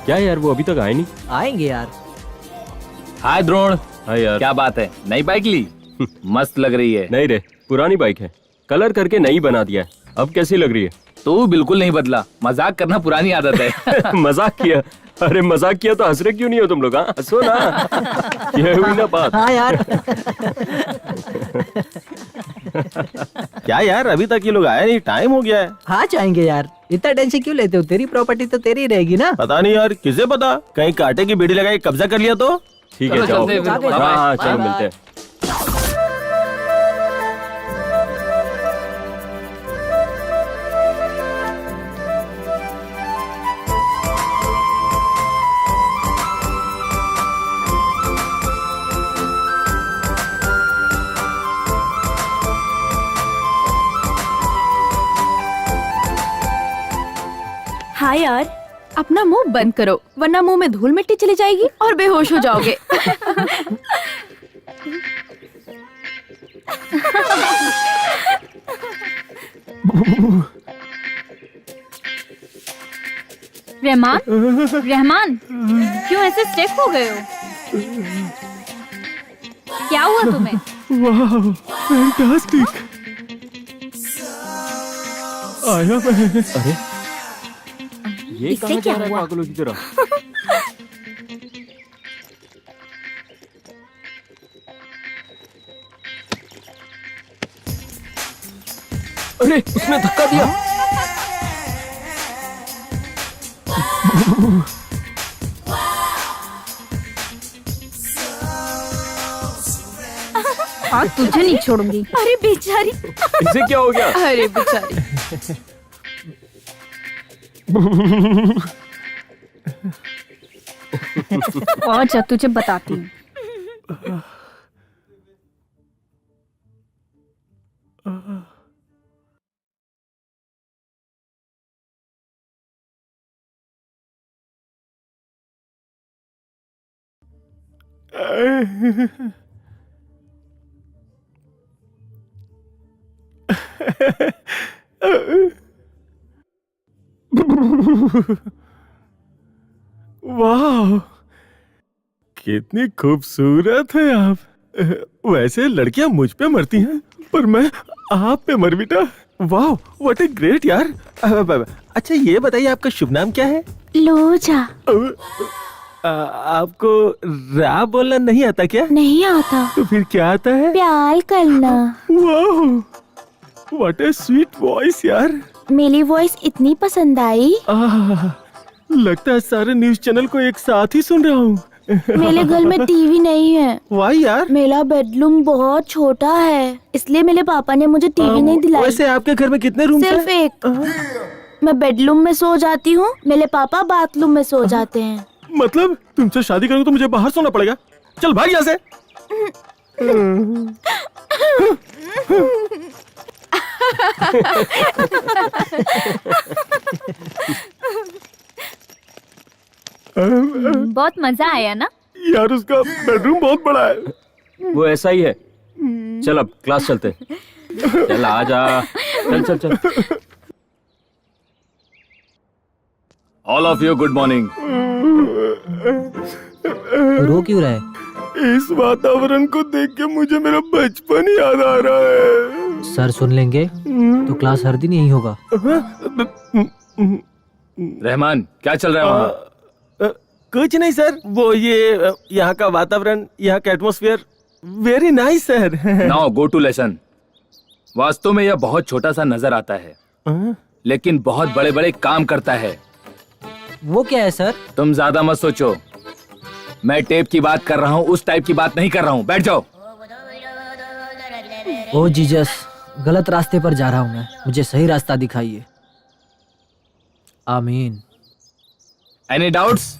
क्या यार, वो अभी तक आए नहीं? आएंगे यार। हाय द्रोण। हाँ यार। क्या बात है, नई बाइक ली? मस्त लग रही है। नहीं रे, पुरानी बाइक है, कलर करके नई बना दिया है। अब कैसी लग रही है? तू बिल्कुल नहीं बदला, मजाक करना पुरानी आदत है। मजाक किया? अरे मजाक किया तो हंस रहे क्यों नहीं हो तुम लोग? हाँ हंसो ना। ये हुई ना बात। हाँ यार। क्या यार, अभी तक ये लोग आए नहीं, टाइम हो गया है। हाँ जाएंगे यार, इतना टेंशन क्यों लेते हो? तेरी प्रॉपर्टी तो तेरी रहेगी ना। पता नहीं यार, किसे पता, कहीं कांटे की बेड़ी लगाई कब्जा कर लिया तो। ठीक है, चलो जाओ। चलते हैं फिर। हाँ हाँ, चलो बाय। मिलते हैं। हाँ यार, अपना मुंह बंद करो वरना मुंह में धूल मिट्टी चली जाएगी और बेहोश हो जाओगे। रहमान, रहमान, क्यों ऐसे स्टेक हो गए हो? क्या हुआ तुम्हें? वाह, फैंटास्टिक। आया मैं। अरे ये इससे कहाँ क्या जा रहा है हुआ? पागलों की तरह? अरे उसने धक्का दिया। आज तुझे नहीं छोड़ूंगी। अरे बेचारी। इसे क्या हो गया? अरे बेचारी। और जब तुझे बताती हूँ। वाह, कितनी खूबसूरत है आप। वैसे लड़कियां मुझ पे मरती हैं, पर मैं आप पे मर बेटा। वाह, व्हाट ए ग्रेट यार। अच्छा ये बताइए, आपका शुभ नाम क्या है? लोजा। आपको रैप बोलना नहीं आता क्या? नहीं आता। तो फिर क्या आता है? प्यार करना। वाह, व्हाट ए स्वीट वॉइस यार। मेरी वॉइस इतनी पसंद आई। लगता है सारे न्यूज चैनल को एक साथ ही सुन रहा हूँ। मेरे घर में टीवी नहीं है। वाह यार। मेरा बेडरूम बहुत छोटा है, इसलिए मेरे पापा ने मुझे टीवी नहीं दिलाई। वैसे आपके घर में कितने रूम सिर्फ एक। मैं बेडरूम में सो जाती हूँ, मेरे पापा बाथरूम में सो जाते हैं। मतलब तुमसे शादी करूँ तो मुझे बाहर सोना पड़ेगा? चल भाग यहाँ से। बहुत मजा आया ना? यार उसका बेडरूम बहुत बड़ा है। वो ऐसा ही है। चल अब क्लास चलते। चल आजा, चल चल चल। All of you good morning. रो क्यों रहा है? इस वातावरण को देख के मुझे मेरा बचपन याद आ रहा है। सर सुन लेंगे तो क्लास हर दिन यही होगा। रहमान, क्या चल रहा है वहाँ? कुछ नहीं सर, वो ये यहाँ का वातावरण, यहाँ का atmosphere very nice sir. Now go to lesson. वास्तव में यह बहुत छोटा सा नजर आता है, लेकिन बहुत बड़े बड़े काम करता है। वो क्या है सर? तुम ज्यादा मत सोचो, मैं टेप की बात कर रहा हूँ, उस टाइप की बात नहीं कर रहा हूँ। बैठ जाओ। ओ जीसस, गलत रास्ते पर जा रहा हूँ मैं, मुझे सही रास्ता दिखाइए। आमीन। Any doubts?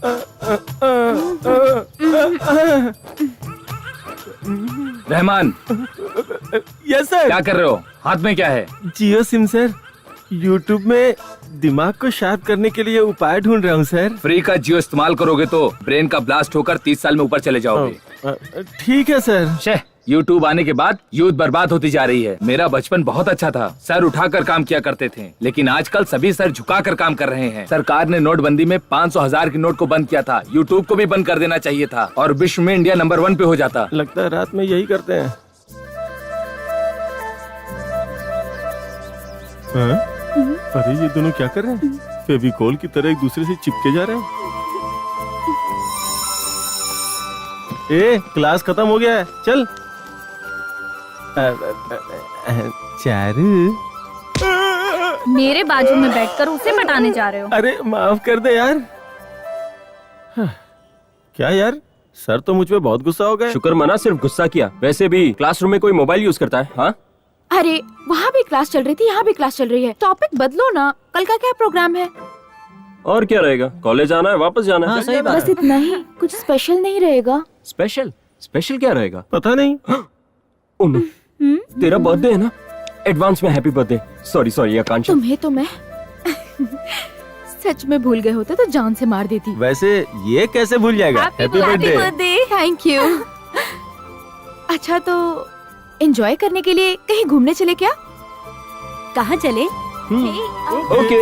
Rahman, yes sir. क्या कर रहे हो? हाथ में क्या है? जियो सिम सर। यूट्यूब में दिमाग को शार्प करने के लिए उपाय ढूंढ रहा हूँ सर। फ्री का जियो इस्तेमाल करोगे तो ब्रेन का ब्लास्ट होकर 30 साल में ऊपर चले जाओगे। ठीक है सर। शे, यूट्यूब आने के बाद यूथ बर्बाद होती जा रही है। मेरा बचपन बहुत अच्छा था, सर उठाकर काम किया करते थे, लेकिन आजकल सभी सर झुकाकर काम कर रहे हैं। सरकार ने नोटबंदी में 500,000 की नोट को बंद किया था, यूट्यूब को भी बंद कर देना चाहिए था और विश्व में इंडिया नंबर 1 पे हो जाता। लगता है रात में यही करते हैं। हाँ? अरे ये दोनों क्या कर रहे हैं? फेविकोल की तरह एक दूसरे से चिपके जा रहे हैं। ए, क्लास खत्म हो गया है, चल। चारू, मेरे बाजू में बैठकर उसे मटाने जा रहे हो। अरे माफ कर दे यार। क्या यार, सर तो मुझ पे बहुत गुस्सा हो गए। शुक्र मना सिर्फ गुस्सा किया, वैसे भी क्लासरूम में कोई मोबाइल यूज करता है? हाँ, अरे वहाँ भी क्लास चल रही थी, यहाँ भी क्लास चल रही है। टॉपिक बदलो ना, कल का क्या प्रोग्राम है? और क्या रहेगा, कॉलेज आना है, वापस जाना है। हाँ सही बात बस है। इतना ही, कुछ स्पेशल नहीं रहेगा। स्पेशल? स्पेशल क्या रहेगा? पता नहीं। उन्नू, तेरा बर्थडे है ना? एडवांस में हैप्पी बर्थडे। सॉरी आकांक्षा। तुम्हें तो मैं सच में भूल गए होते तो जान से मार देती। वैसे ये कैसे भूल जाएगा? Happy birthday. Thank you. अच्छा तो एंजॉय करने के लिए कहीं घूमने चले क्या? कहाँ चले? ओके।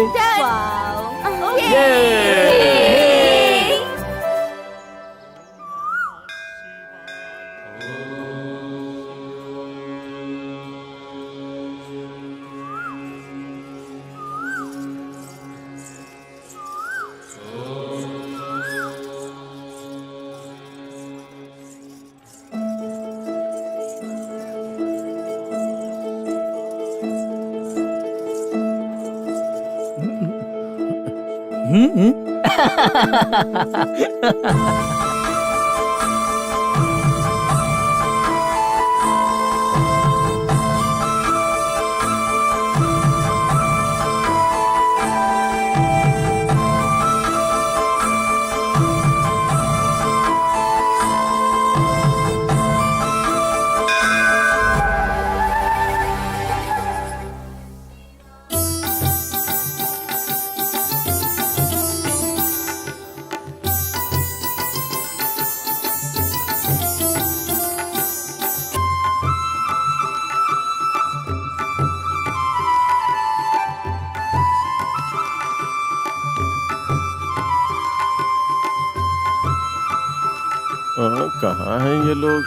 कहाँ हैं ये लोग?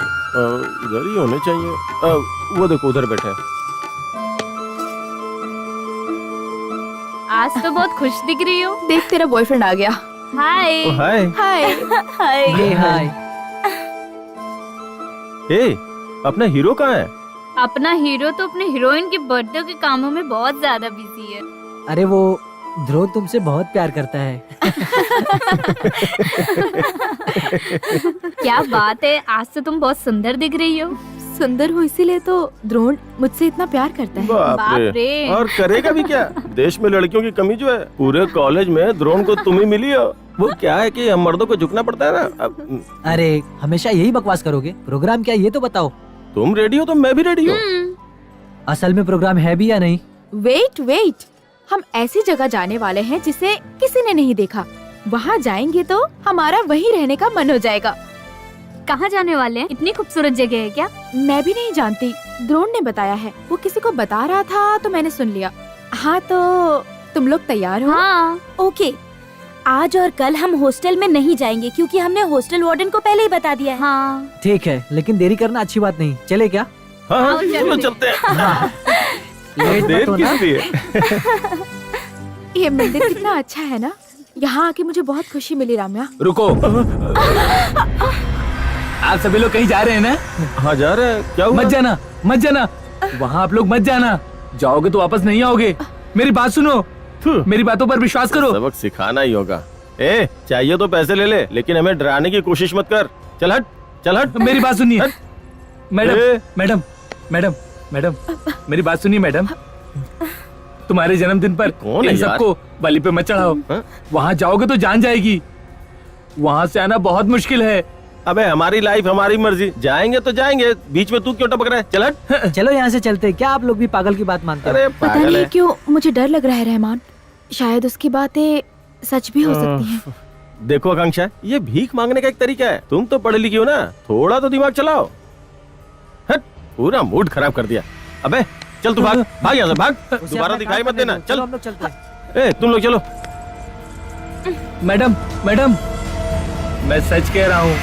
इधर ही होने चाहिए। वो देखो उधर बैठे हैं। आज तो बहुत खुश दिख रही हो। देख तेरा बॉयफ्रेंड आ गया। हाय। हाय। हाय। हाय। ये हाय। ए, अपना हीरो कहाँ है? अपना हीरो तो अपने हीरोइन के बर्थडे के कामों में बहुत ज्यादा बिजी है। अरे वो ध्रुव तुमसे बहुत प्यार करता है। क्या बात है, आज तो तुम बहुत सुंदर दिख रही हो। सुंदर हो इसीलिए तो द्रोण मुझसे इतना प्यार करता है। बाप रे। बाप रे। और करेगा भी क्या? देश में लड़कियों की कमी जो है, पूरे कॉलेज में द्रोण को तुम ही मिली हो। वो क्या है कि हम मर्दों को झुकना पड़ता है ना। अब अरे हमेशा यही बकवास करोगे? प्रोग्राम क्या है ये तो बताओ। तुम रेडी हो तो मैं भी रेडी हूँ। असल में प्रोग्राम है भी या नहीं? वेट, हम ऐसी जगह जाने वाले हैं जिसे किसी ने नहीं देखा। वहाँ जाएंगे तो हमारा वहीं रहने का मन हो जाएगा। कहाँ जाने वाले हैं? इतनी खूबसूरत जगह है क्या? मैं भी नहीं जानती, द्रोण ने बताया है। वो किसी को बता रहा था तो मैंने सुन लिया। हाँ तो तुम लोग तैयार हो? हाँ। ओके, आज और कल हम हॉस्टल में नहीं जाएंगे क्योंकि हमने हॉस्टल वार्डन को पहले ही बता दिया है। हाँ। ठीक है, लेकिन देरी करना अच्छी बात नहीं। चले क्या? हाँ आओ, चलो चलते हैं। लेट देर मत होना। किस लिए? ये मंदिर कितना अच्छा है ना। यहाँ आके मुझे बहुत खुशी मिली राम्या। रुको। आप सभी लोग कहीं जा रहे हैं ना? हाँ जा रहे हैं। क्या हुआ? मत जाना वहाँ आप लोग मत जाना। जाओगे तो वापस नहीं आओगे। मेरी बात सुनो, थू, मेरी बातों पर विश्वास करो। सबक सिखाना ही होगा। ए, चाहिए तो पैसे ले ले, लेकिन हमें डराने की कोशिश मत कर। चल हट। मेरी बात सुनिए हट। ए। मैडम, मेरी बात सुनिए मैडम। तुम्हारे जन्मदिन पर कौन है इन यार? सबको बलि पे मत चढ़ाओ। हाँ? वहाँ जाओगे तो जान जाएगी। वहाँ से आना बहुत मुश्किल है। अबे हमारी लाइफ हमारी मर्जी, जाएंगे तो जाएंगे। बीच में तू क्यों टपक रहा है? चल हट। चलो यहाँ से चलते। क्या आप लोग भी पागल की बात मानते हो? अरे पता पागल नहीं है। क्यों मुझे डर लग रहा है रहमान। शायद उसकी बातें सच भी हो सकती हैं। देखो आकांक्षा, ये भीख मांगने का एक तरीका है। तुम तो पढ़े लिखी हो ना, थोड़ा तो दिमाग चलाओ। पूरा मूड खराब कर दिया। अबे चल तू भाग भाग यहाँ से भाग, दोबारा दिखाई मत देना। चल हम लोग चलते हैं। ए तुम लोग चलो। मैडम मैडम, मैं सच कह रहा हूँ।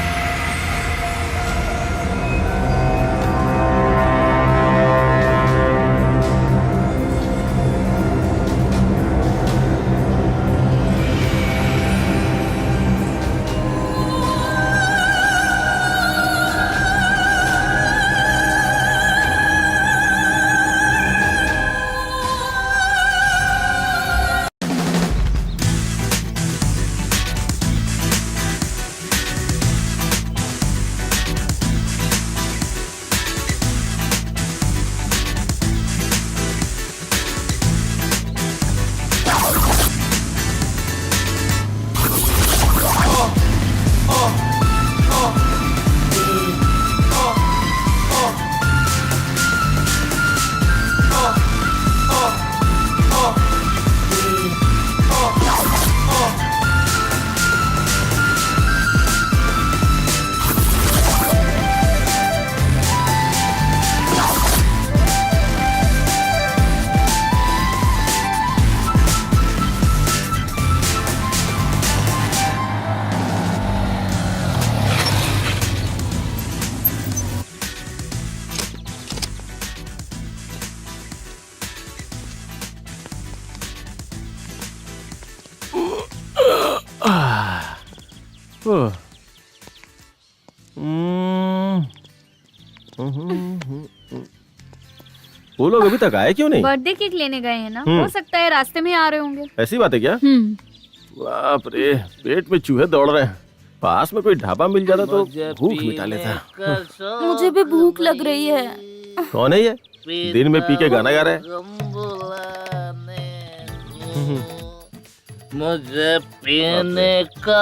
वो लोग अभी तक आए क्यों नहीं? बर्थडे केक लेने गए हैं ना, हम्म। हो सकता है रास्ते में आ रहे होंगे। ऐसी बात है क्या? बाप रे, पेट में चूहे दौड़ रहे हैं। पास में कोई ढाबा मिल जाता तो भूख मिटा लेता। मुझे भी भूख लग रही है। कौन है ये? दिन में पी के गाना गा रहा है। मुझे पीने का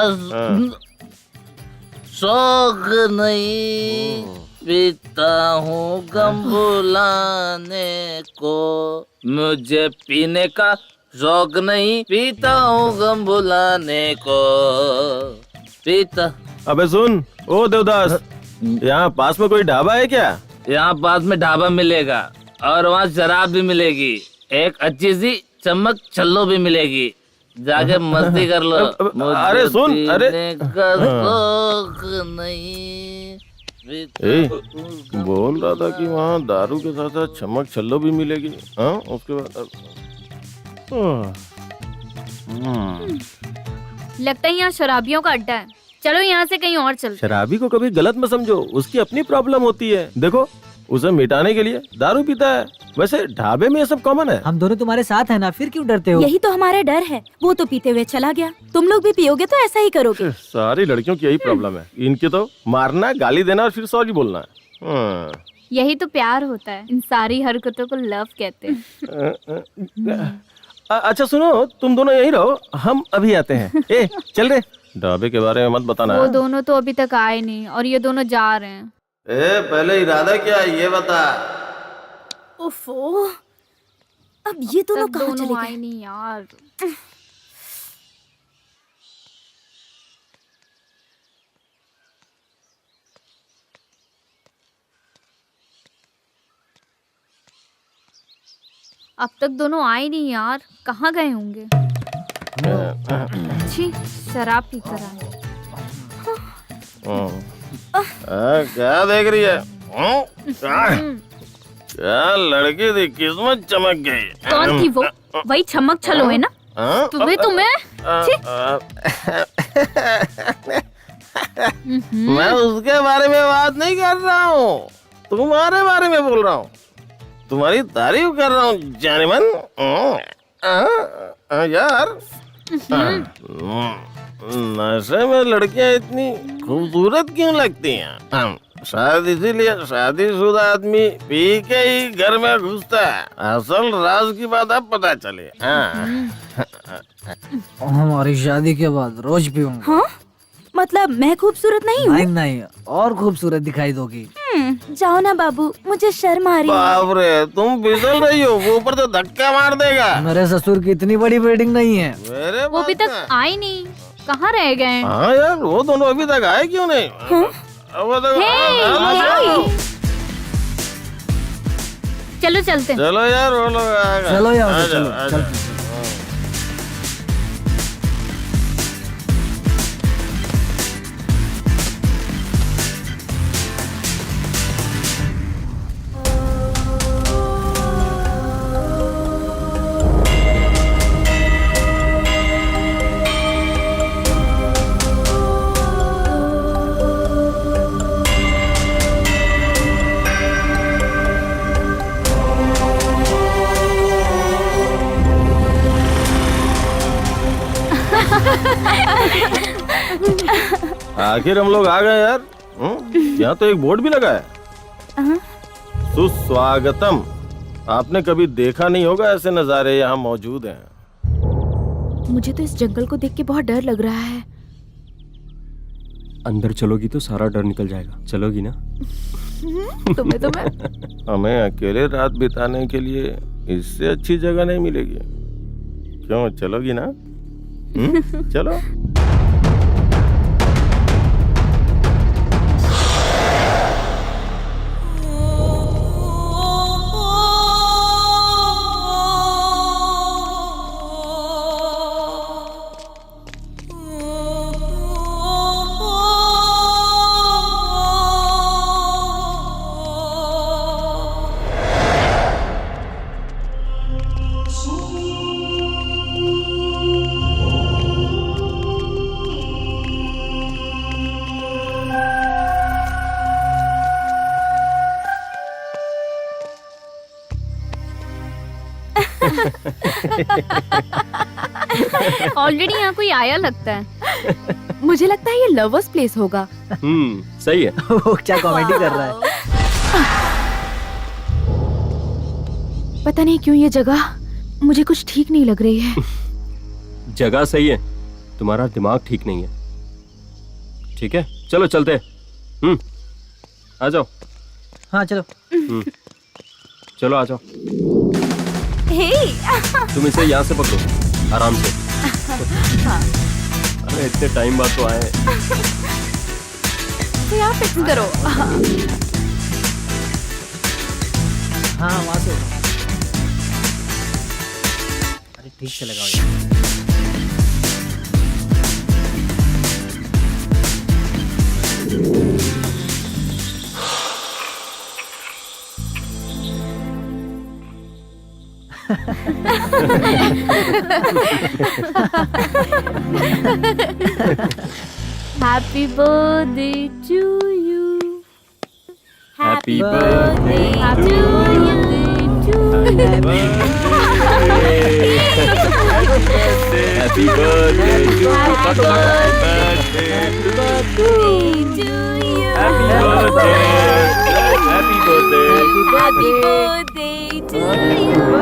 शौक नहीं, पीता हूँ गम भुलाने को। मुझे पीने का शौक नहीं, पीता हूँ गम भुलाने को। पीता। अबे सुन, ओ देवदास, यहाँ पास में कोई ढाबा है क्या? यहाँ पास में ढाबा मिलेगा और वहाँ शराब भी मिलेगी, एक अच्छी सी चमक छल्लो भी मिलेगी, जाके मस्ती कर लो। अरे सुन, अरे नहीं बोल रहा था कि वहाँ दारू के साथ साथ चमक छल्लो भी मिलेगी। हाँ उसके बाद लगता है यहाँ शराबियों का अड्डा है। चलो यहाँ से कहीं और चलते। शराबी को कभी गलत मत समझो, उसकी अपनी प्रॉब्लम होती है। देखो उसे मिटाने के लिए दारू पीता है। वैसे ढाबे में ये सब कॉमन है। हम दोनों तुम्हारे साथ हैं ना, फिर क्यों डरते हो? यही तो हमारा डर है। वो तो पीते हुए चला गया, तुम लोग भी पियोगे तो ऐसा ही करोगे। सारी लड़कियों की यही प्रॉब्लम है। इनकी तो मारना, गाली देना और फिर सॉरी बोलना। यही तो प्यार होता है। इन सारी हरकतों को लव कहते हैं। अच्छा सुनो, तुम दोनों यही रहो, हम अभी आते हैं। ए चल रे, ढाबे के बारे में मत बताना। वो दोनों तो अभी तक आए नहीं और ये दोनों जा रहे हैं। ए पहले इरादा क्या है ये बता। ओफो, अब ये दोनों तब कहाँ दोनों चले आए गए? नहीं यार। अब तक दोनों आए नहीं यार, कहाँ गए होंगे? छी, शराब पीकर आए। क्या देख रही है? क्या लड़की थी, किस्मत चमक गई। कौन थी वो? वही चमक छलो है ना? तुम्हें मैं उसके बारे में बात नहीं कर रहा हूँ, तुम्हारे बारे में बोल रहा हूँ। तुम्हारी तारीफ कर रहा हूँ जाने मन। यार नशे में लड़कियाँ इतनी खूबसूरत क्यों लगती हैं? शायद इसीलिए शादीशुदा आदमी पी के ही घर में घुसता है। असल राज की बात अब पता चले। हमारी शादी के बाद रोज पीऊंगा। हाँ? मतलब मैं खूबसूरत नहीं हूँ? नहीं नहीं, और खूबसूरत दिखाई दोगी। जाओ ना बाबू, मुझे शर्म आ रही है। बाप रे, तुम फिसल रही हो, वो ऊपर तो धक्का मार देगा। मेरे ससुर की इतनी बड़ी वेडिंग नहीं है। मेरे वो अभी तक आए नहीं, कहाँ रह गए? हाँ यार, वो दोनों अभी तक आए क्यों नहीं? वो तो चलो चलते हैं। चलो यार वो लोग आ गए। चलो यार, आजा, चलो, आजा। चलते हैं। आखिर हम लोग आ गए यार। यहाँ तो एक बोर्ड भी लगा है, सुस्वागतम। आपने कभी देखा नहीं होगा ऐसे नजारे यहाँ मौजूद हैं। मुझे तो इस जंगल को देख के बहुत डर लग रहा है। अंदर चलोगी तो सारा डर निकल जाएगा। चलोगी ना? तुम्हें तो मैं हमें अकेले रात बिताने के लिए इससे अच्छी जगह नहीं मिलेगी। क्यों, चलोगी ना? चलो। ऑलरेडी यहाँ कोई आया लगता है। मुझे लगता है ये लवर्स प्लेस होगा। सही है। वो क्या कॉमेडी कर रहा है। पता नहीं क्यों ये जगह मुझे कुछ ठीक नहीं लग रही है। जगह सही है, तुम्हारा दिमाग ठीक नहीं है। ठीक है, चलो चलते हैं। आ जाओ। हाँ चलो। चलो आ जाओ। हे तुम इसे यहाँ से पकड़ो आराम से। अरे इतने टाइम बाद तो आए। तो यहाँ फिक्स करो। हाँ वहाँ से। अरे ठीक से लगाओ यार। Happy birthday to you. Happy birthday Happy to you. birthday to you. Happy birthday to you. Happy birthday. Happy birthday to you. Happy birthday. Happy birthday. Happy birthday to you Happy birthday to you. Happy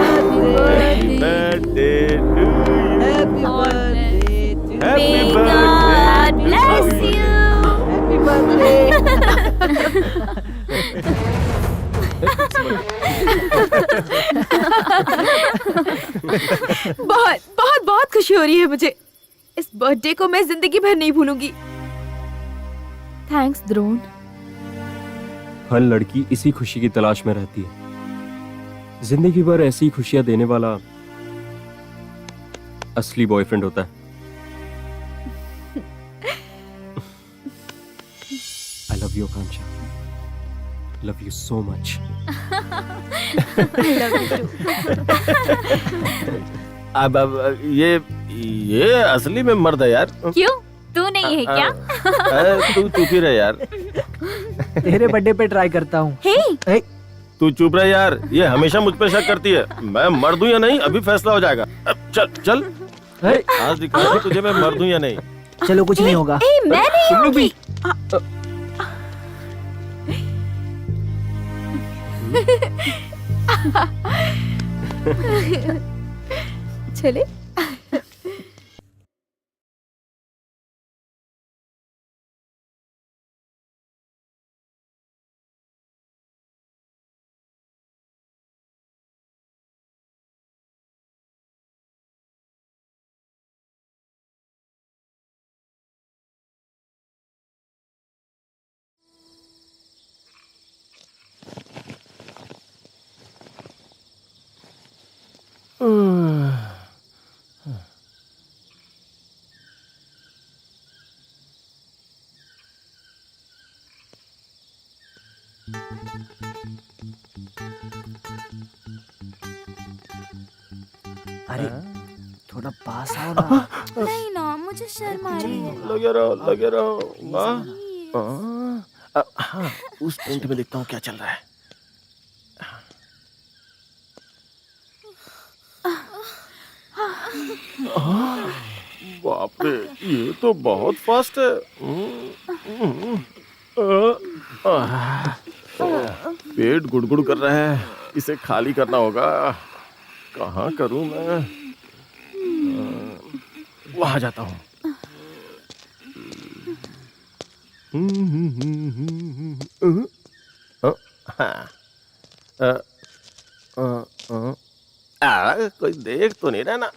birthday to Happy May birthday. God bless you. Happy birthday. बहुत बहुत बहुत खुशी हो रही है मुझे। इस birthday को मैं जिंदगी भर नहीं भूलूंगी। थैंक्स द्रोण। हर लड़की इसी खुशी की तलाश में रहती है। जिंदगी भर ऐसी खुशियां देने वाला असली बॉयफ्रेंड होता है। I love you Akanksha. Love you so much. अब ये असली में मर्द है यार। क्यों? तू नहीं है क्या? तू चुप ही रहे यार। तेरे बर्थडे पे ट्राई करता हूँ। हे तू चुप रहे यार। ये हमेशा मुझ पे शक करती है। मैं मर्द हूँ या नहीं अभी फैसला हो जाएगा। अब चल चल, आज दिखा तुझे मैं मर्द हूँ या नहीं। चलो कुछ नहीं होगा। हे मैं नहीं होंगी। चले। अरे थोड़ा पास आओ ना। नहीं ना, मुझे शर्म आ रही है। लगे रहो वाह। हाँ, उस टेंट में देखता हूँ क्या चल रहा है। बाप रे, ये तो बहुत फास्ट है। पेट गुड़गुड़ कर रहा है, इसे खाली करना होगा। कहाँ करूँ मैं? वहां जाता हूँ। कोई देख तो नहीं रहा ना?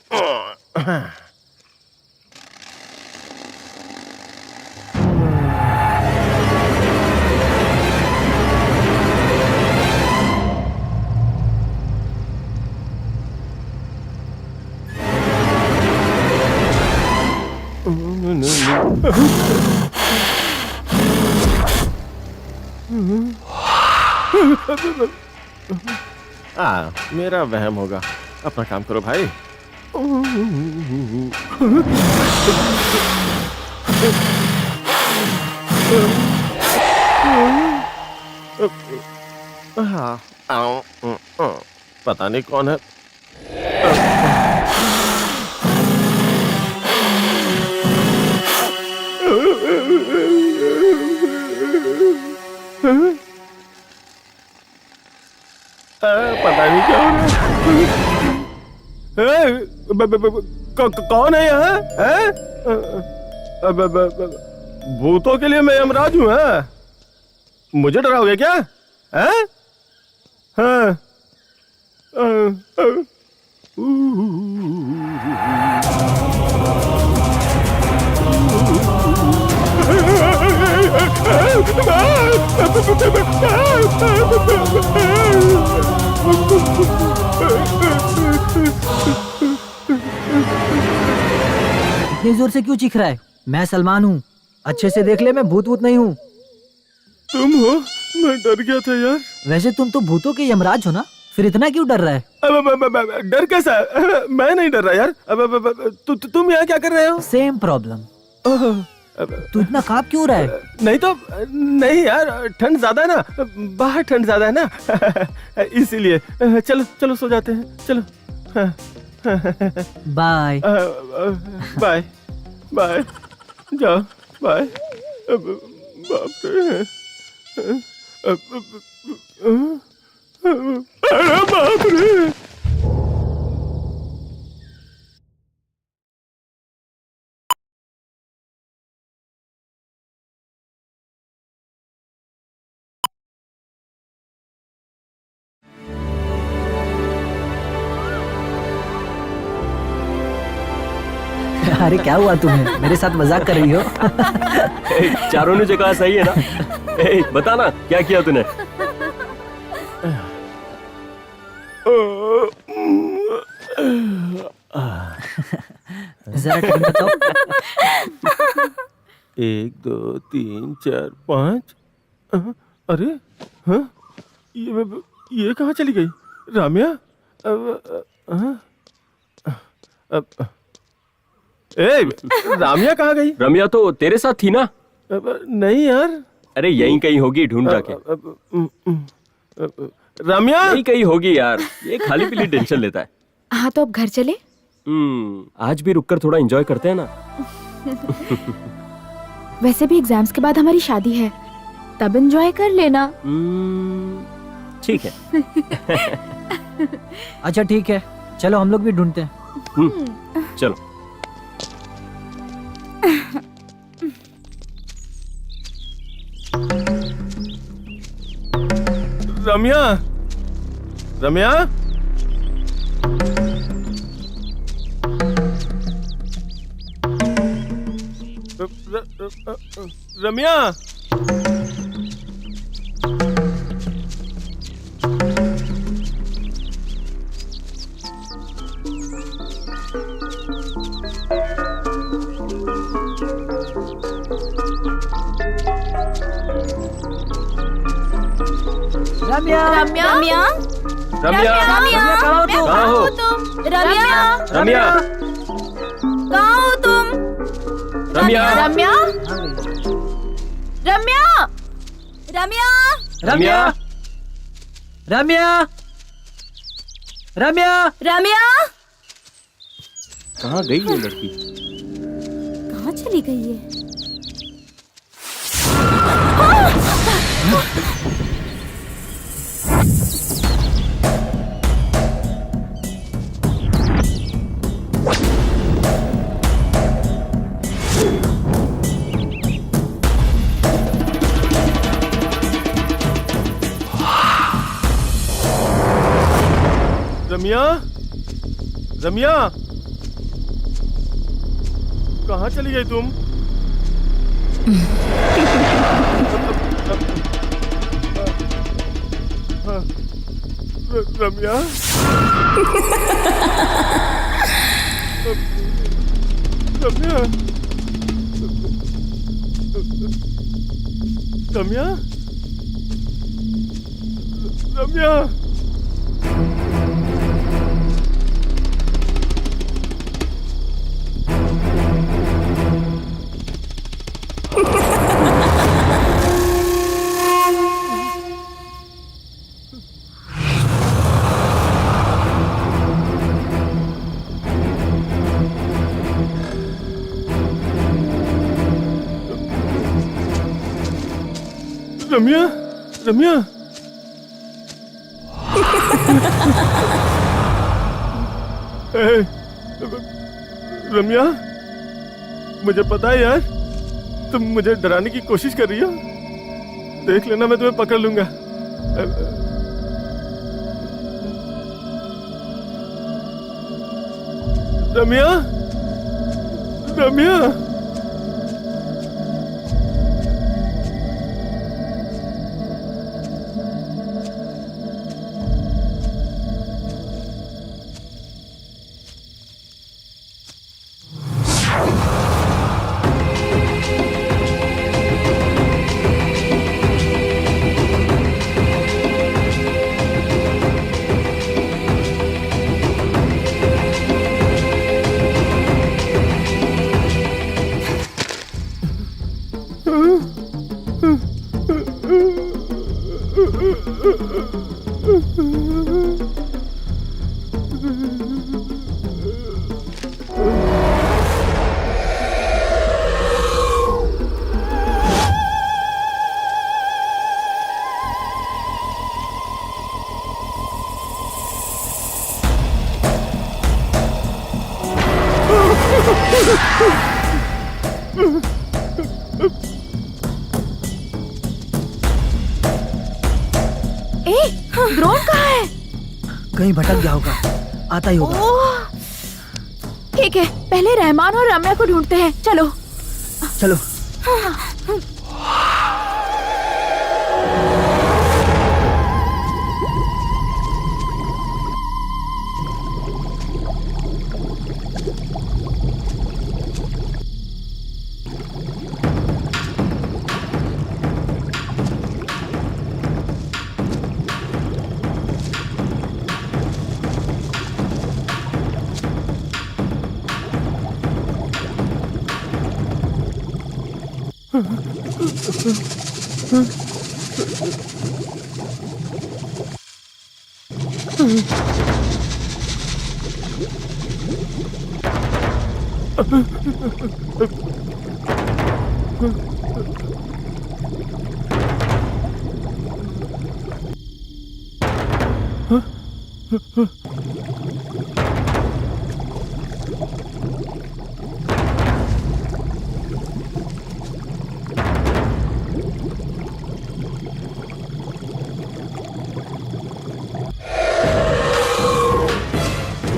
मेरा वहम होगा। अपना काम करो भाई। पता नहीं कौन है। पता नहीं क्या हो रहा है। कौन है यहाँ? भूतों के लिए मैं यमराज हूँ। मुझे डराओगे क्या? हाँ। इतनी जोर से क्यों चीख रहा है? मैं सलमान हूँ, अच्छे से देख ले, मैं भूत वूत नहीं हूँ। तुम हो? मैं डर गया था यार। वैसे तुम तो भूतों के यमराज हो ना, फिर इतना क्यों डर रहा है? डर कैसा? मैं नहीं डर रहा यार। तुम यहाँ क्या कर रहे हो? Same problem. तू इतना कांप क्यों रहा है? नहीं यार, ठंड ज्यादा है ना, बाहर ठंड ज्यादा है ना, इसीलिए। चलो चलो सो जाते हैं, चलो। बाय बाय बाय, जाओ बाय। बाप रे, अरे बाप रे। अरे क्या हुआ तुम्हें? मेरे साथ मजाक कर रही हो? चारों ने जगह सही है ना? बता ना क्या किया तूने? जरा टाइम बताओ। 1 2 3 4 5। अरे हाँ, ये कहाँ चली गई? राम्या? राम्या कहाँ गई? रम्या तो तेरे साथ थी ना? नहीं यार। अरे यहीं कहीं होगी, ढूंढ जाके। रम्या यहीं कहीं होगी यार, ये खाली पीली टेंशन लेता है। हाँ तो अब घर चले? आज भी रुककर थोड़ा एंजॉय करते हैं ना। वैसे भी एग्जाम्स के बाद हमारी शादी है, तब एंजॉय कर लेना। ठीक है। अच्छा ठीक है, चलो हम लोग भी ढूंढते हैं। चलो। रम्या, रम्या, रम्या, रम्या रम्या रम्या रम्या कहाँ हो तुम? कहाँ हो? तुम रम्या रम्या कहाँ हो तुम? रम्या रम्या रम्या रम्या रम्या रम्या रम्या रम्या कहाँ गई ये लड़की? कहाँ चली गई है? रम्या रम्या कहाँ चली गई तुम? रम्या रम्या रम्या रम्या रम्या रम्या ए, रम्या मुझे पता है यार तुम मुझे डराने की कोशिश कर रही हो। देख लेना मैं तुम्हें पकड़ लूंगा। रम्या रम्या द्रोण कहाँ है? कहीं भटक गया होगा, आता ही होगा। ओह, ठीक है, पहले रहमान और रम्या को ढूंढते हैं। चलो चलो।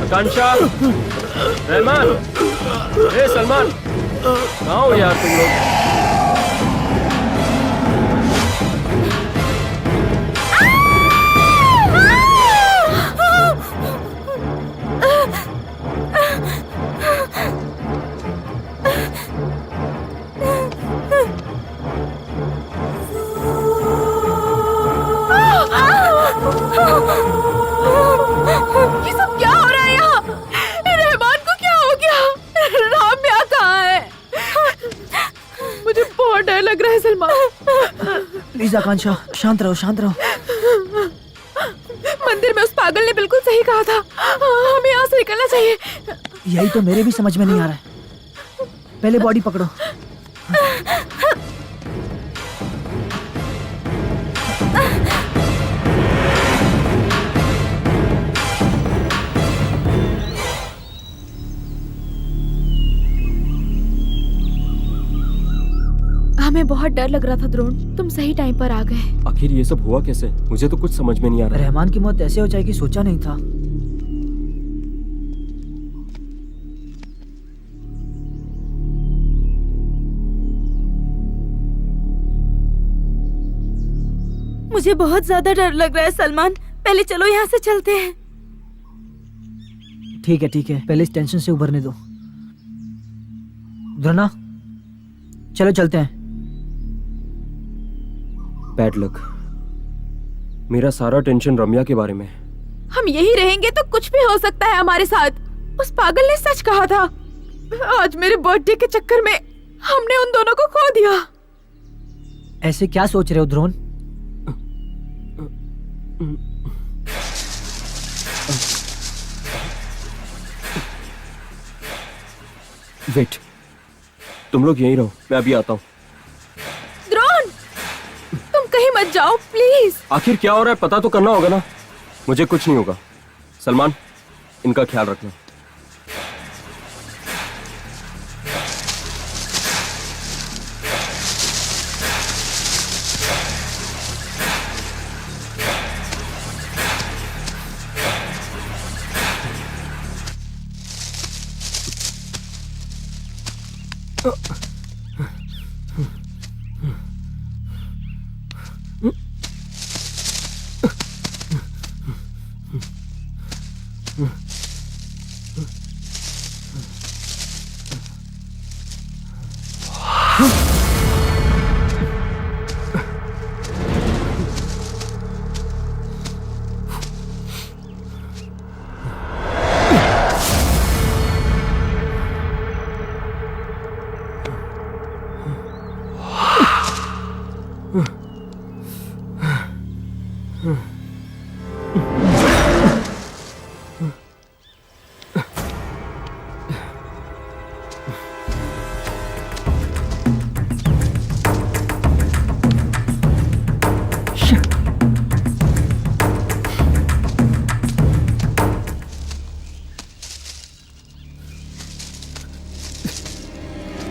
आकांक्षा, रहमान, सलमान, कहाँ हो यार तुम लोग? प्लीज आकांक्षा, शांत रहो, शांत रहो। मंदिर में उस पागल ने बिल्कुल सही कहा था, हमें यहाँ से निकलना चाहिए। यही तो मेरे भी समझ में नहीं आ रहा है। पहले बॉडी पकड़ो। हमें बहुत डर लग रहा था द्रोण, तुम सही टाइम पर आ गए। आखिर ये सब हुआ कैसे? मुझे तो कुछ समझ में नहीं आ रहा है। रहमान की मौत ऐसे हो जाएगी सोचा नहीं था। मुझे बहुत ज्यादा डर लग रहा है सलमान, पहले चलो यहाँ से चलते हैं। ठीक है, पहले इस टेंशन से उभरने दो। ध्रुना, चलो चलते हैं। Bad luck. मेरा सारा टेंशन रम्या के बारे में है। हम यही रहेंगे तो कुछ भी हो सकता है हमारे साथ। उस पागल ने सच कहा था। आज मेरे बर्थडे के चक्कर में हमने उन दोनों को खो दिया। ऐसे क्या सोच रहे हो ध्रुन? वेट, तुम लोग यहीं रहो, मैं अभी आता हूँ। द्रोण, तुम कहीं मत जाओ प्लीज। आखिर क्या हो रहा है पता तो करना होगा ना। मुझे कुछ नहीं होगा। सलमान, इनका ख्याल रखना।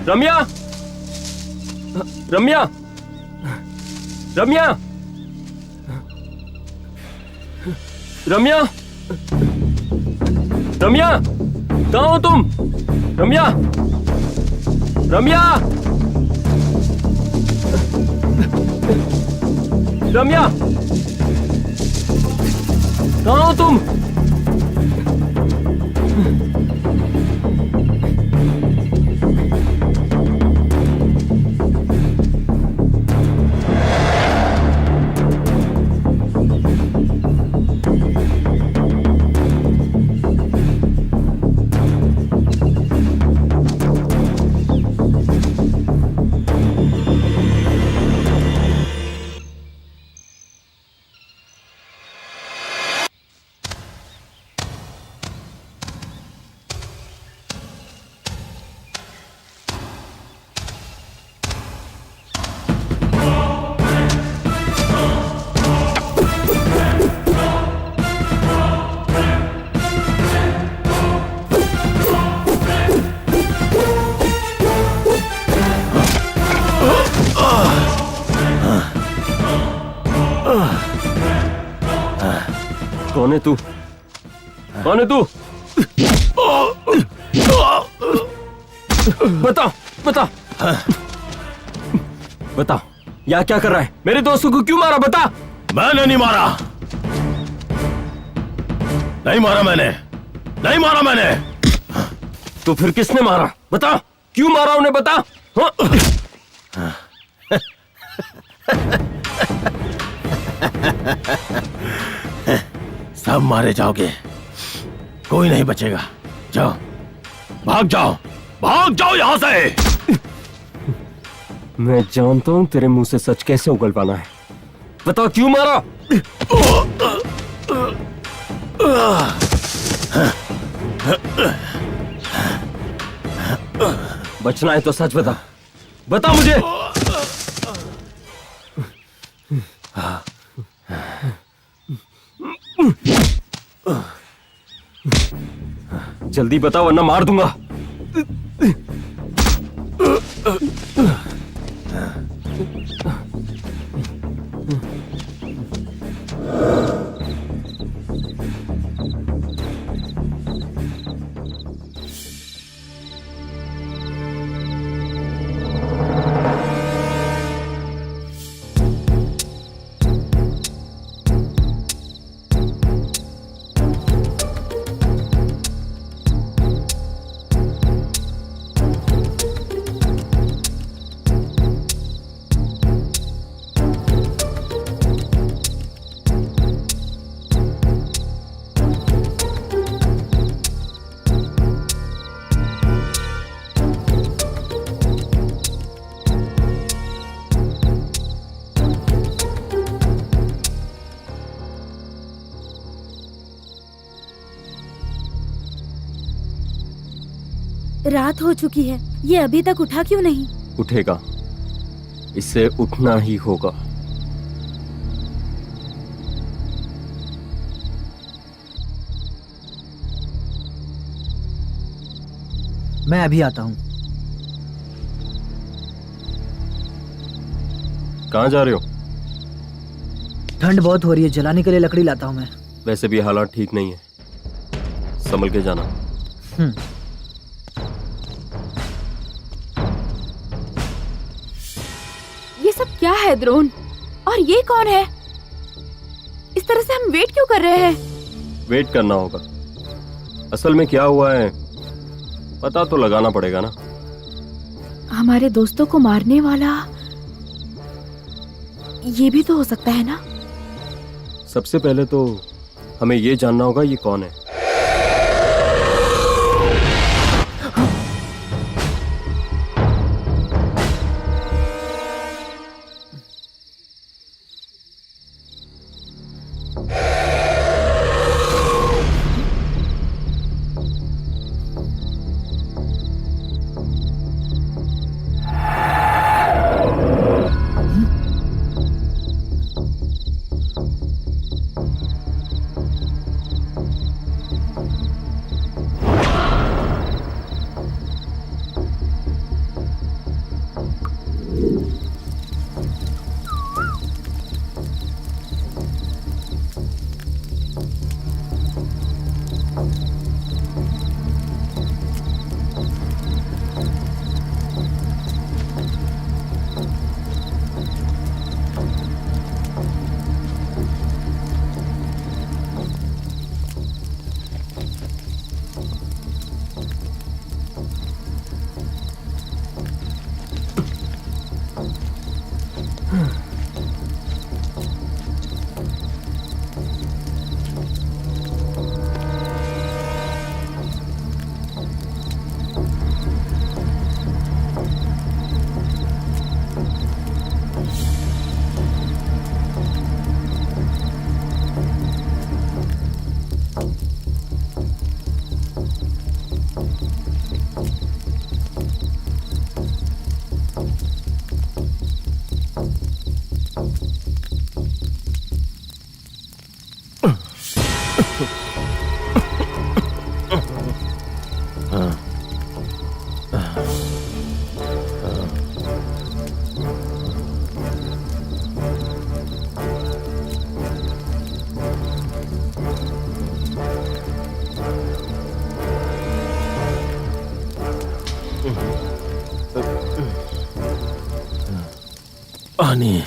रम्या, रम्या, रम्या, रम्या, रम्या, कहाँ हो तुम? रम्या, रम्या, रम्या, कहाँ हो तुम? कौन है तू? कौन है तू? बताओ, बताओ, बताओ, यहाँ क्या कर रहा है? मेरे दोस्तों को क्यों मारा? बता। मैंने नहीं मारा, नहीं मारा मैंने, नहीं मारा मैंने। तो फिर किसने मारा? बता, क्यों मारा उन्हें? बता। हाँ? सब मारे जाओगे, कोई नहीं बचेगा। जाओ, भाग जाओ, भाग जाओ यहां से। मैं जानता हूं तेरे मुंह से सच कैसे उगलवाना है। बता क्यों मारा? बचना है तो सच बता, बता मुझे। जल्दी बता वरना मार दूंगा। रात हो चुकी है, ये अभी तक उठा क्यों नहीं? उठेगा, इससे उठना ही होगा। मैं अभी आता हूँ। कहाँ जा रहे हो? ठंड बहुत हो रही है, जलाने के लिए लकड़ी लाता हूँ मैं। वैसे भी हालात ठीक नहीं है, संभल के जाना। ये सब क्या है द्रोण? और ये कौन है? इस तरह से हम वेट क्यों कर रहे हैं? वेट करना होगा। असल में क्या हुआ है पता तो लगाना पड़ेगा ना। हमारे दोस्तों को मारने वाला ये भी तो हो सकता है ना? सबसे पहले तो हमें ये जानना होगा ये कौन है। पानी।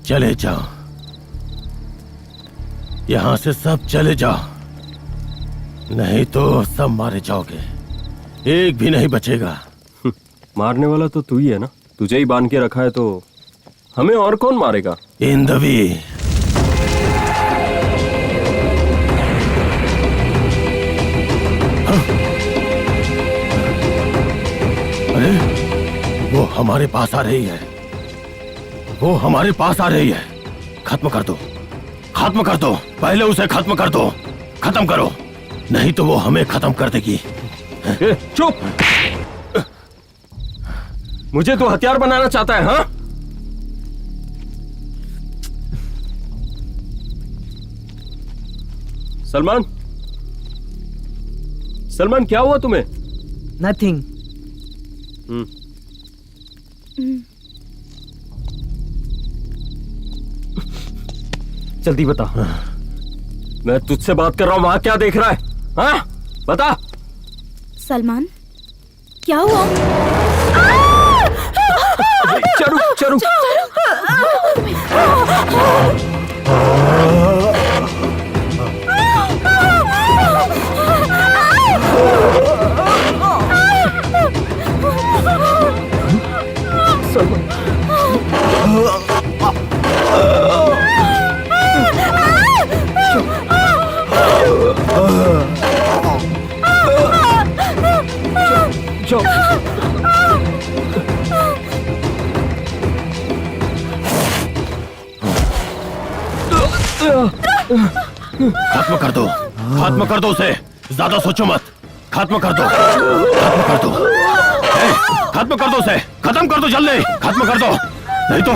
चले जाओ, यहाँ से सब चले जाओ, नहीं तो सब मारे जाओगे, एक भी नहीं बचेगा। मारने वाला तो तू ही है ना, तुझे ही बांध के रखा है तो हमें और कौन मारेगा? इंदवी, अरे वो हमारे पास आ रही है, वो हमारे पास आ रही है। खत्म कर दो, खत्म कर दो, पहले उसे खत्म कर दो, खत्म करो, नहीं तो वो हमें खत्म कर देगी। चुप! मुझे तो हथियार बनाना चाहता है, हाँ? सलमान, सलमान क्या हुआ तुम्हें? नथिंग। जल्दी बता, मैं तुझसे बात कर रहा हूं, वहां क्या देख रहा है? हाँ, बता। सलमान, क्या हुआ? चरू, चरू। खत्म कर दो, खत्म कर दो उसे, ज्यादा सोचो मत, खत्म कर दो, खत्म कर दो, खत्म कर दो उसे, खत्म कर दो जल्दी, खत्म कर दो, नहीं तो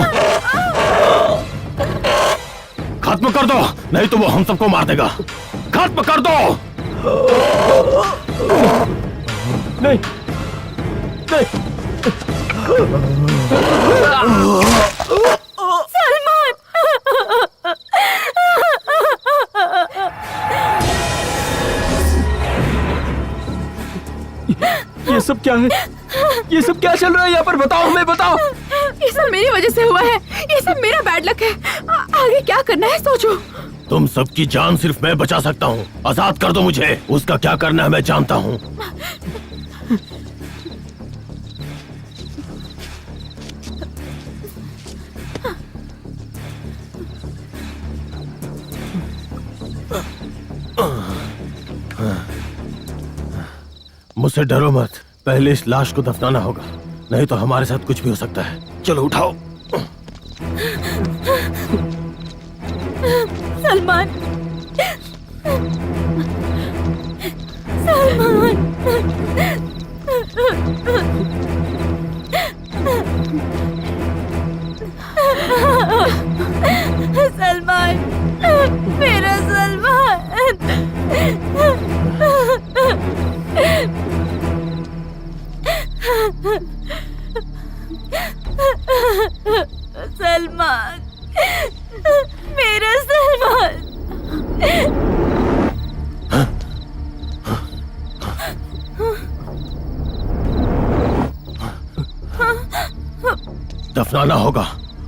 खत्म कर दो, नहीं तो वो हम सबको मार देगा, खत्म कर दो। नहीं, नहीं। ये सब क्या है? ये सब क्या चल रहा है यहाँ पर? बताओ, हमें बताओ। ये सब मेरी वजह से हुआ है, ये सब मेरा बैड लक है। आगे क्या करना है सोचो। तुम सबकी जान सिर्फ मैं बचा सकता हूँ, आजाद कर दो मुझे, उसका क्या करना है मैं जानता हूँ। मुझसे डरो मत, पहले इस लाश को दफनाना होगा, नहीं तो हमारे साथ कुछ भी हो सकता है। चलो उठाओ। सलमान, सलमान, सलमान, मेरा सलमान। सलमान, मेरा सलमान। दफनाना होगा,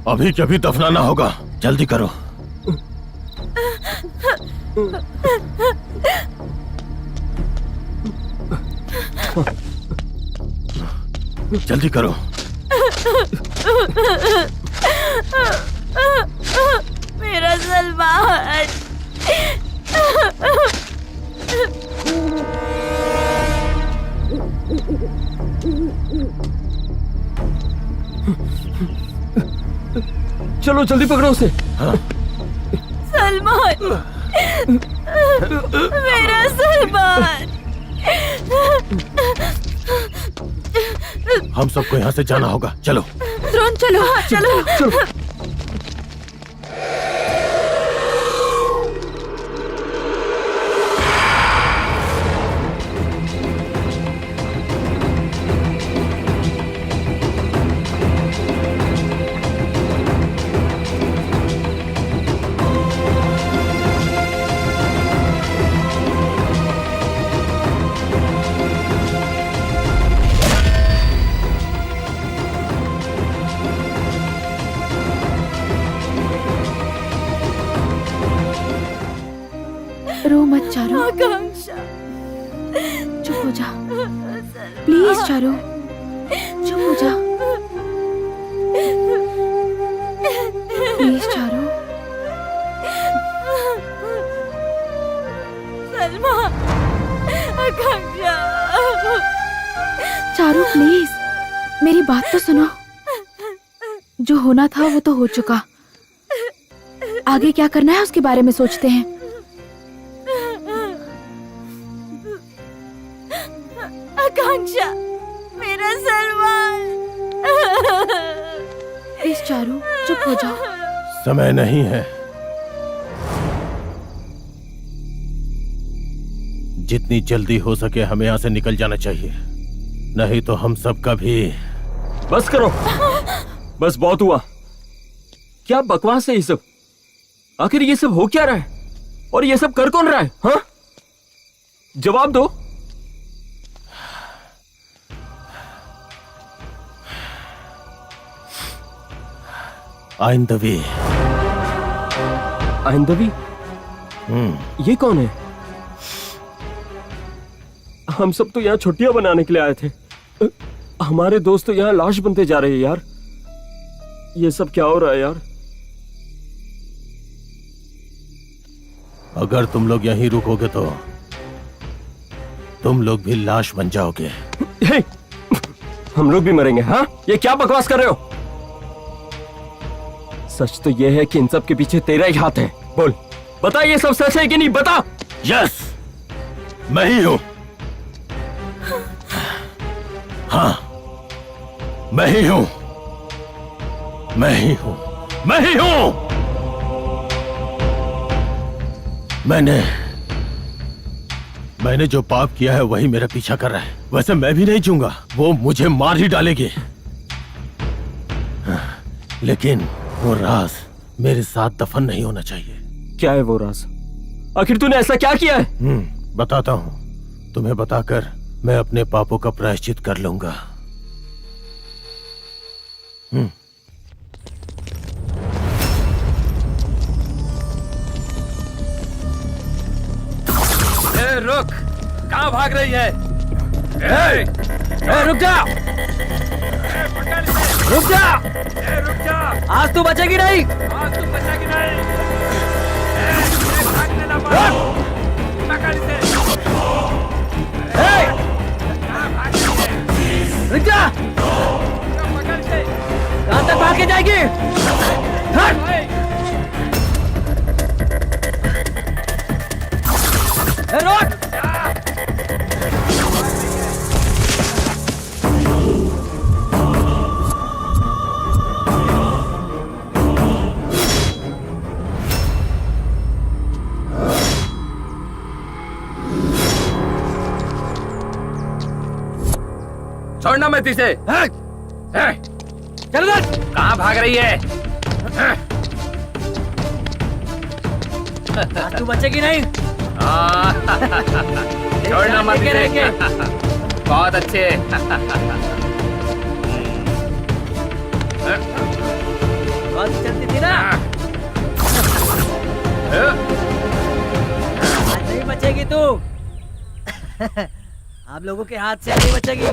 अभी के अभी दफनाना होगा, जल्दी करो। जल्दी करो। मेरा सलमान। चलो जल्दी पकड़ो उसे। सलमान, मेरा सलमान। हम सबको यहाँ से जाना होगा, चलो। ड्रोन चलो, चलो। रो मत चारू, आकांक्षा, चुप हो जा प्लीज चारू, चुप हो जा please Charu. Salma, Akanksha, Charu please मेरी बात तो सुनो। जो होना था वो तो हो चुका, आगे क्या करना है उसके बारे में सोचते हैं। आकांक्षा, मेरा सलमान। प्लीज चारू चुप हो जाओ। समय नहीं है। जितनी जल्दी हो सके हमें यहाँ से निकल जाना चाहिए, नहीं तो हम सबका भी। बस करो, बस बहुत हुआ। क्या बकवास है ये सब? आखिर ये सब हो क्या रहा है और ये सब कर कौन रहा है? हाँ, जवाब दो। आइंदवी। आइंदवी? ये कौन है? हम सब तो यहाँ छुट्टियां बनाने के लिए आए थे, हमारे दोस्त तो यहाँ लाश बनते जा रहे हैं यार। ये सब क्या हो रहा है यार? अगर तुम लोग यहीं रुकोगे तो तुम लोग भी लाश बन जाओगे। हे, हम लोग भी मरेंगे? हाँ, ये क्या बकवास कर रहे हो? सच तो ये है कि इन सब के पीछे तेरा ही हाथ है। बोल, बता ये सब सच है कि नहीं? बता। यस, मैं ही हूं। हाँ, मैं ही हूं, मैं ही हूं, मैं ही हूं। मैंने जो पाप किया है वही मेरा पीछा कर रहा है। वैसे मैं भी नहीं चाहूंगा, वो मुझे मार ही डालेगी। लेकिन वो राज मेरे साथ दफन नहीं होना चाहिए। क्या है वो राज? आखिर तूने ऐसा क्या किया है? बताता हूं। तुम्हें बताकर मैं अपने पापों का प्रायश्चित कर लूंगा। रुक, कहाँ भाग रही है? रुक जा, रुक जा, रुक जा, आज तू बचेगी नहीं। आज तुम बचेगी नहीं। भागने ना पाओ। पकड़ इसे। रुक जा, पकड़ इसे। कहां तक भाग के जाएगी? हट! रोक! छोड़ना मत इसे। चल उधर! कहाँ भाग रही है? आज तू बचेगी नहीं। छोड़ना मत इसे। बहुत अच्छे। बहुत चलती थी ना। आज नहीं बचेगी तू। आप लोगों के हाथ से नहीं बचेगी।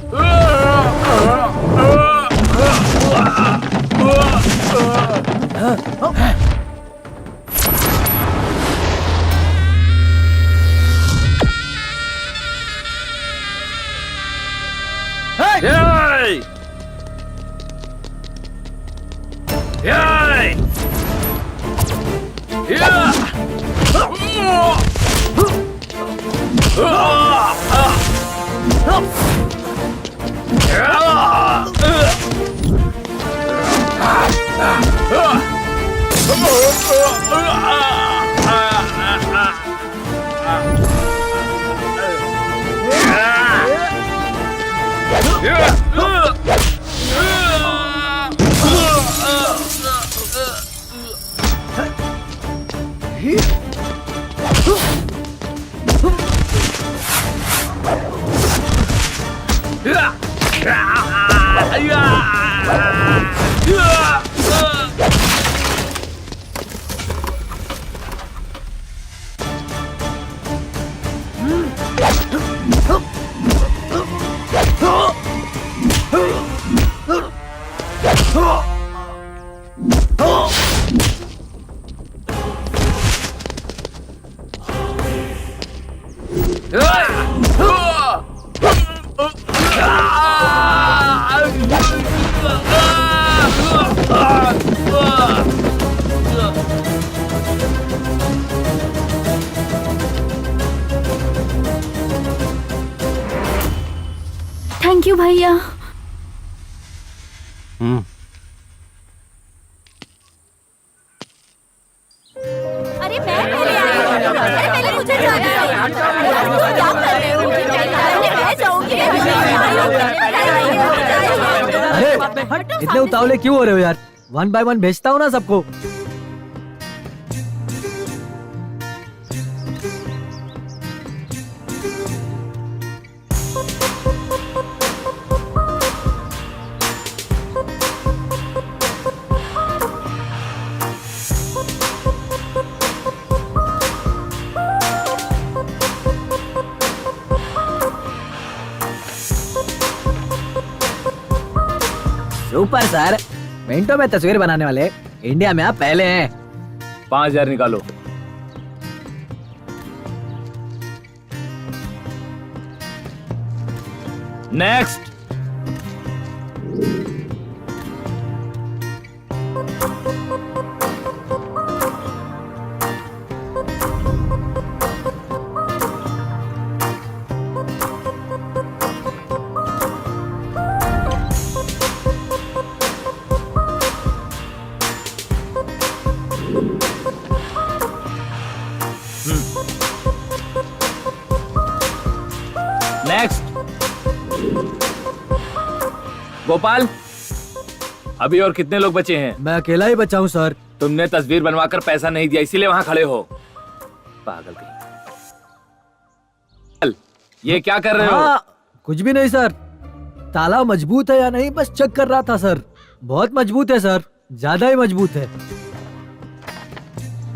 थैंक यू भैया। अरे मैं पहले आई हूँ। अरे पहले मुझे जाने दो। यार, तुम क्या कर रहे हो? पहले मैं जाऊंगी। अरे इतने उतावले क्यों हो रहे हो यार? 1 by 1 भेजता हूँ ना सबको। सुपर सर, मिनटों में तस्वीर बनाने वाले इंडिया में आप पहले हैं। 5,000 निकालो। नेक्स्ट। नेक्स्ट। गोपाल, अभी और कितने लोग बचे हैं? मैं अकेला ही बचा हूँ सर। तुमने तस्वीर बनवाकर पैसा नहीं दिया, इसीलिए वहां खड़े हो। पागल कहीं। ये क्या कर रहे हो? कुछ भी नहीं सर। ताला मजबूत है या नहीं बस चेक कर रहा था सर। बहुत मजबूत है सर, ज्यादा ही मजबूत है।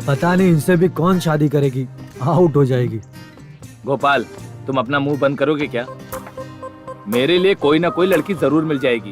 पता नहीं इनसे भी कौन शादी करेगी, आउट हो जाएगी। गोपाल, तुम अपना मुंह बंद करोगे क्या? मेरे लिए कोई ना कोई लड़की जरूर मिल जाएगी।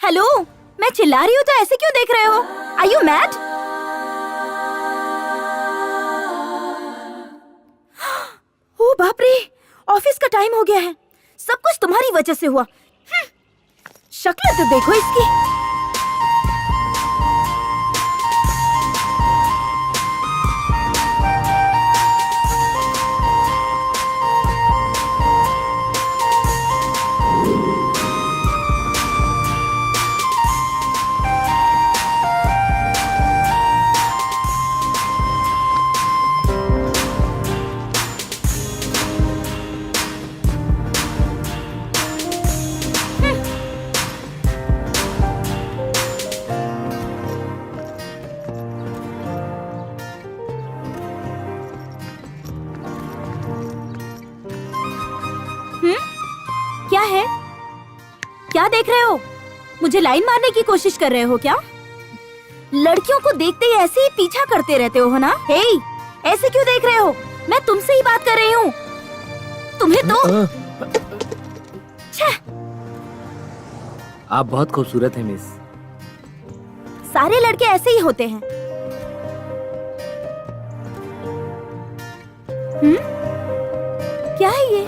हेलो, मैं चिल्ला रही हूँ तो ऐसे क्यों देख रहे हो? Are you mad? ओ बाप रे, ऑफिस का टाइम हो गया है। सब कुछ तुम्हारी वजह से हुआ। शक्ल तो देखो इसकी। क्या है? क्या देख रहे हो? मुझे लाइन मारने की कोशिश कर रहे हो क्या? लड़कियों को देखते ही ऐसे ही पीछा करते रहते हो ना? हे, ऐसे क्यों देख रहे हो? मैं तुमसे ही बात कर रही हूँ। तुम्हें तो आप बहुत खूबसूरत हैं मिस। सारे लड़के ऐसे ही होते हैं। क्या है ये?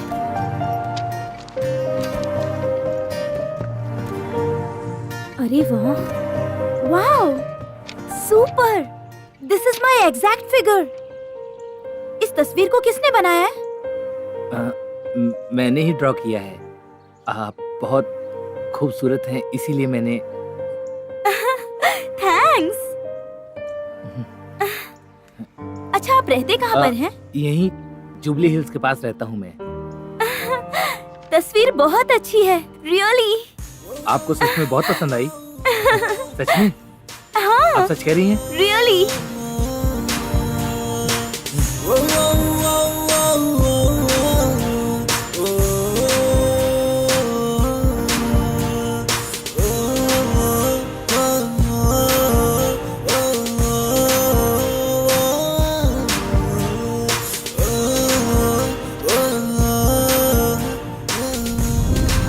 अरे वाह, वाह, super! This is my exact figure. इस तस्वीर को किसने बनाया है? मैंने ही ड्रॉ किया है। आप बहुत खूबसूरत हैं, इसीलिए मैंने। थैंक्स। अच्छा, आप रहते कहाँ पर हैं? यहीं जुबली हिल्स के पास रहता हूँ मैं। तस्वीर बहुत अच्छी है, रियली। आपको सच में बहुत पसंद आई? सच में? हाँ, आप सच कह रही हैं? रियली।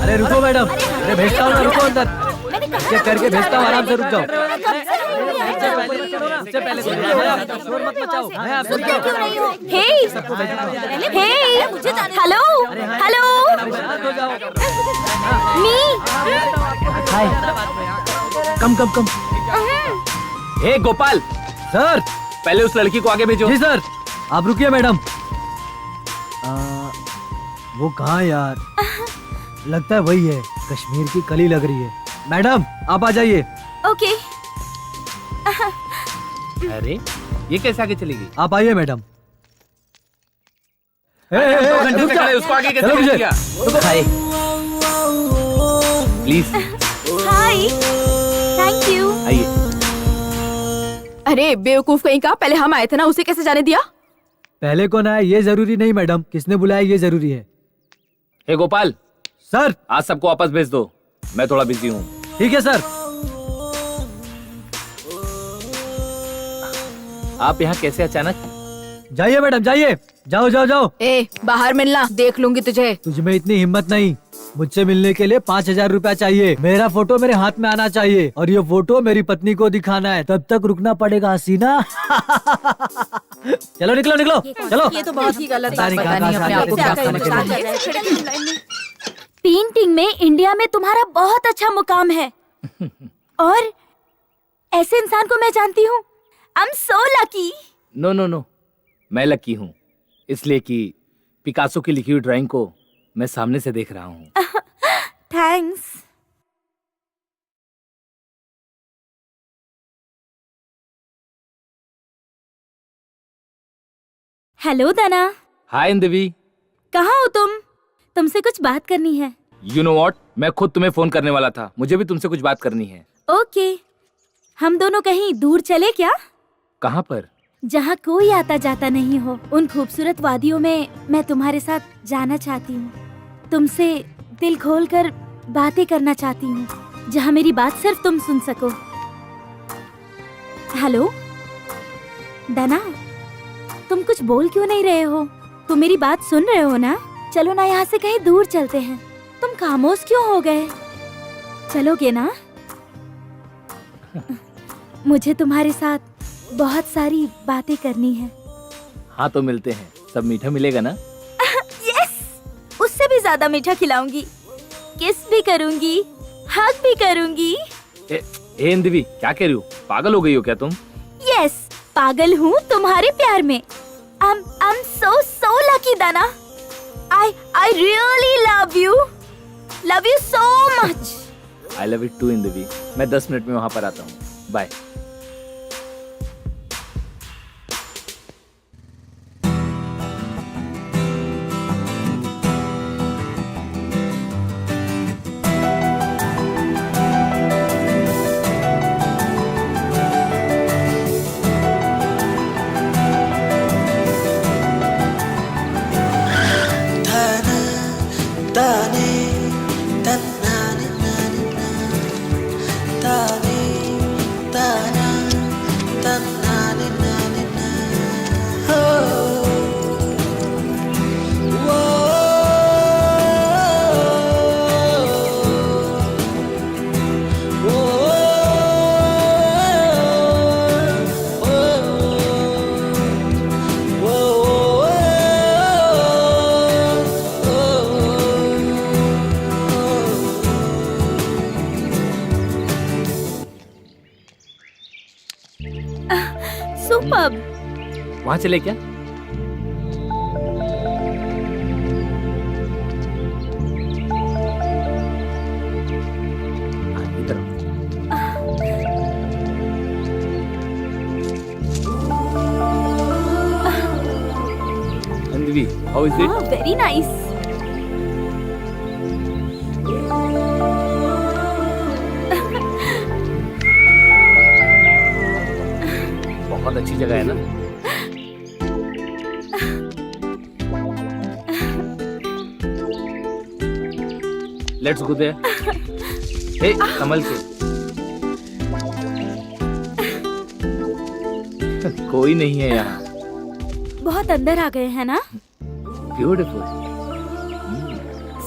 अरे रुको मैडम, अरे भेजता हूँ ना, रुको अंदर। चेक करके भेजता हूँ, आराम से रुक जाओ। इससे पहले शोर मत मचाओ। मैं आपसे हे, हे, हेलो, हेलो, मी। हाय। कम कम कम। हे गोपाल, सर। पहले उस लड़की को आगे भेजो। जी सर, आप रुकिए मैडम। वो कहाँ यार? लगता है वही है, कश्मीर की कली लग रही है। मैडम आप आ जाइए। ओके। अरे ये कैसे आगे चलेगी? आप आइए मैडम। दो घंटे से खड़े, उसको आगे कैसे चलो भेज मुझे। दिया? हाय प्लीज हाय, थैंक यू। आइए। अरे बेवकूफ कहीं का, पहले हम आए थे ना, उसे कैसे जाने दिया? पहले कौन आया ये जरूरी नहीं मैडम, किसने बुलाया ये जरूरी है। हे गोपाल, सर। आज सबको वापस भेज दो, मैं थोड़ा बिजी हूँ। ठीक है सर। आप यहाँ कैसे अचानक? जाइए मैडम जाइए, जाओ जाओ जाओ। ए बाहर मिलना, देख लूंगी तुझे। तुझमें इतनी हिम्मत नहीं। मुझसे मिलने के लिए 5,000 रुपया चाहिए। मेरा फोटो मेरे हाथ में आना चाहिए और ये फोटो मेरी पत्नी को दिखाना है। तब तक रुकना पड़ेगा हसीना। चलो निकलो निकलो, चलो। ये तो बहुत ही गलत पता नहीं बात, कहाँ पता नहीं कहाँ अपने से आप को आते क्या थे, समझ पेंटिंग में इंडिया में तुम्हारा बहुत अच्छा मुकाम है और ऐसे इंसान को मैं जानती हूँ। I am so lucky. No no no, मैं लकी हूँ इसलिए कि पिकासो की लिखी हुई ड्राइंग को मैं सामने से देख रहा हूँ। थैंक्स। हेलो दना। हाय इंदवी। कहाँ हो तुम? तुमसे कुछ बात करनी है। यू नो व्हाट, मैं खुद तुम्हें फोन करने वाला था, मुझे भी तुमसे कुछ बात करनी है। ओके, हम दोनों कहीं दूर चले क्या? कहाँ पर? जहाँ कोई आता जाता नहीं हो, उन खूबसूरत वादियों में मैं तुम्हारे साथ जाना चाहती हूँ। तुमसे दिल खोल कर बातें करना चाहती हूँ, जहाँ मेरी बात सिर्फ तुम सुन सको। हेलो दना, तुम कुछ बोल क्यों नहीं रहे हो? तुम मेरी बात सुन रहे हो ना? चलो ना, यहाँ से कहीं दूर चलते हैं। तुम खामोश क्यों हो गए? चलोगे ना? मुझे तुम्हारे साथ बहुत सारी बातें करनी है। हाँ तो मिलते हैं, सब मीठा मिलेगा ना? यस, उससे भी ज्यादा मीठा खिलाऊंगी, किस भी करूंगी, हग भी करूंगी। ए इंदवी, क्या कह रही हो? पागल हो गई हो क्या तुम? यस, पागल हूँ तुम्हारे प्यार में। I'm so lucky Dana. I really love you so much. I love it too इंदवी। मैं 10 मिनट में वहाँ पर आता हूँ। बाय। ताने ताने वहाँ चले क्या? इधर आओ। Anjali, how is it? Very nice. बहुत अच्छी जगह है ना? Let's go there. हे, संभल के। कोई नहीं है यहाँ। बहुत अंदर आ गए हैं ना? ब्यूटीफुल।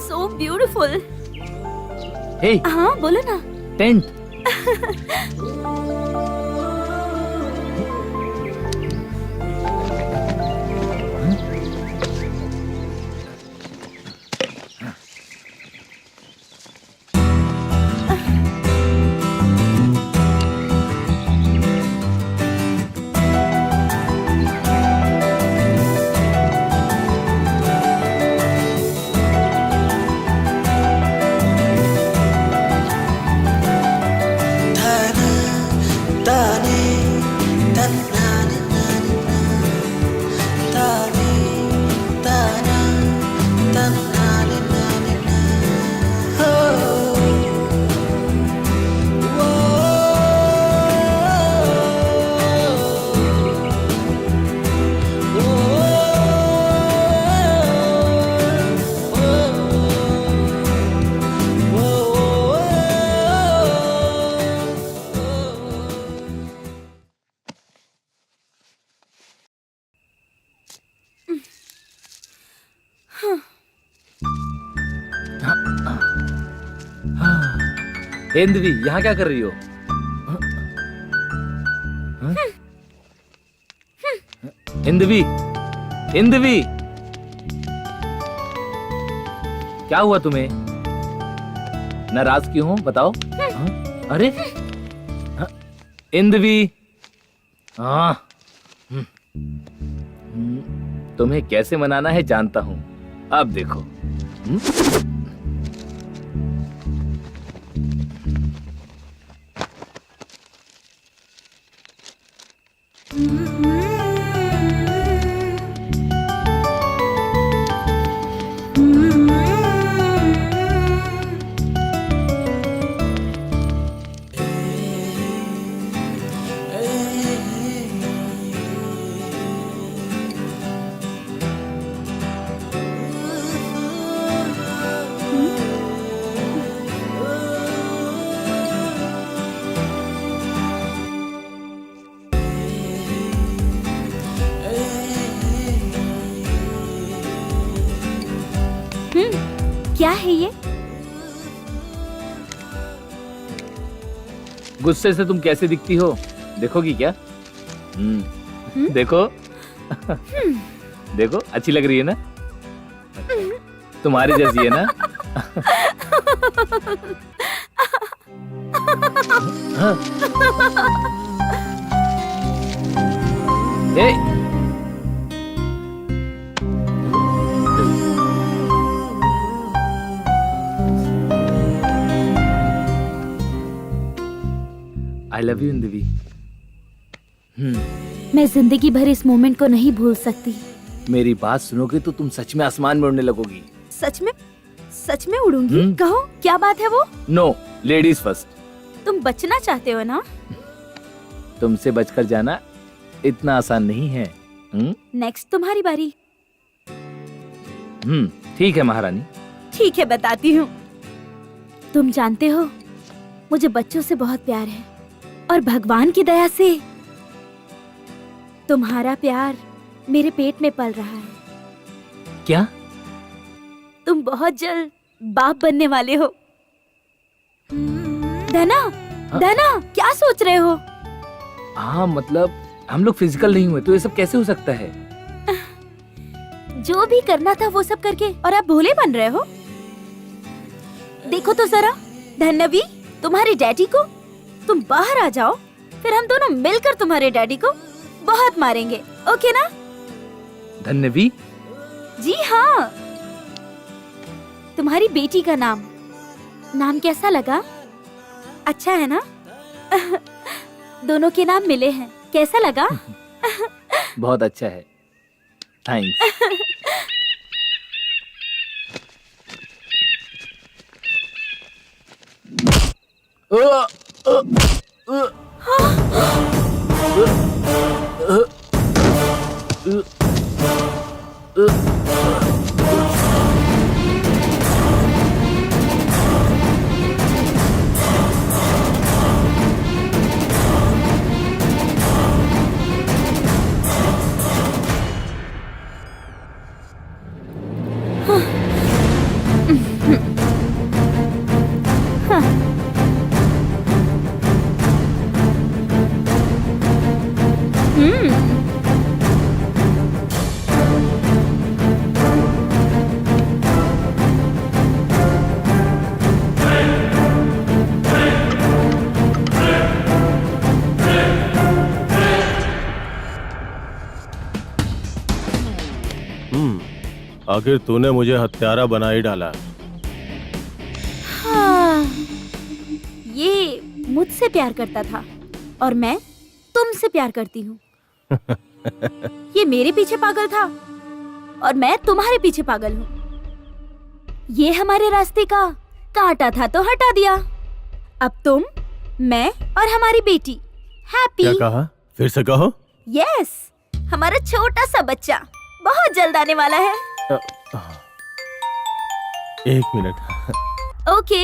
So beautiful. हे, हाँ बोलो ना। टेंट। हिंदवी, यहाँ क्या कर रही हो? हिंदवी, हिंदवी, क्या हुआ तुम्हें? नाराज क्यों हो? बताओ। अरे हिंदवी, हाँ, तुम्हें कैसे मनाना है जानता हूँ। अब देखो। क्या है ये? गुस्से से तुम कैसे दिखती हो? देखोगी क्या? देखो। देखो, अच्छी लग रही है ना? तुम्हारी जैसी है ना? ए, I love you, इंदवी। मैं जिंदगी भर इस मोमेंट को नहीं भूल सकती। मेरी बात सुनोगे तो तुम सच में आसमान में उड़ने लगोगी। सच में उड़ूंगी? कहो क्या बात है वो? No, ladies first. तुम बचना चाहते हो ना? तुमसे बचकर जाना इतना आसान नहीं है। नेक्स्ट तुम्हारी बारी। ठीक है महारानी। ठीक है, बताती हूँ। तुम जानते हो, मुझे बच्चों से बहुत प्यार है और भगवान की दया से तुम्हारा प्यार मेरे पेट में पल रहा है। क्या? तुम बहुत जल्द बाप बनने वाले हो। धना, धना, क्या सोच रहे हो? हाँ, मतलब हम लोग फिजिकल नहीं हुए तो ये सब कैसे हो सकता है? जो भी करना था वो सब करके और आप भोले बन रहे हो। देखो तो जरा, धन्यवी, तुम्हारे डैडी को, तुम बाहर आ जाओ, फिर हम दोनों मिलकर तुम्हारे डैडी को बहुत मारेंगे, ओके ना? धन्यवी? जी हाँ, तुम्हारी बेटी का नाम कैसा लगा? अच्छा है ना? दोनों के नाम मिले हैं, कैसा लगा? बहुत अच्छा है, थैंक्स। आखिर तूने मुझे हत्यारा बना ही डाला। हाँ, ये मुझसे प्यार करता था और मैं तुमसे प्यार करती हूँ। ये मेरे पीछे पागल था और मैं तुम्हारे पीछे पागल हूँ। ये हमारे रास्ते का कांटा था तो हटा दिया। अब तुम, मैं और हमारी बेटी हैप्पी। क्या कहा? फिर से कहो। यस, हमारा छोटा सा बच्चा बहुत जल्द आने वाला है। एक मिनट। ओके।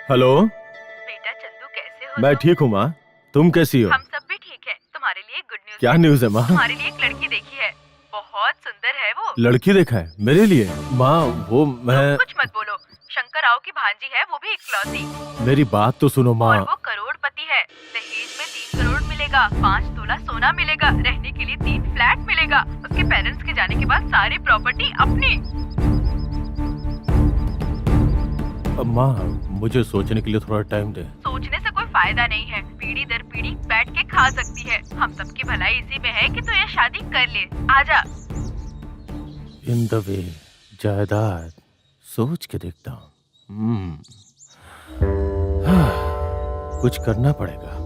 हेलो बेटा चंदू, कैसे हो? मैं ठीक हूँ माँ, तुम कैसी हो? हम सब भी ठीक है। तुम्हारे लिए गुड न्यूज़। क्या न्यूज़ है माँ? तुम्हारे लिए एक लड़की देखी है, बहुत सुंदर है वो। लड़की देखा है मेरे लिए? माँ वो मैं कुछ मत बोलो, शंकर राव की भांजी है, वो भी इकलौती। मेरी बात तो सुनो और माँ। वो करोड़पति है। दहेज में 3 करोड़ मिलेगा, 5 तोला सोना मिलेगा, रहने के लिए 3 फ्लैट मिलेगा, उसके पेरेंट्स के जाने के बाद सारी प्रॉपर्टी अपनी। माँ मुझे सोचने के लिए थोड़ा टाइम दे। सोचने से कोई फायदा नहीं है, पीढ़ी दर पीढ़ी बैठ के खा सकती है। हम सबकी भलाई इसी में है कि तू ये शादी कर ले। आजा। इन द वे जायदाद सोच के देखता हूँ। कुछ करना पड़ेगा।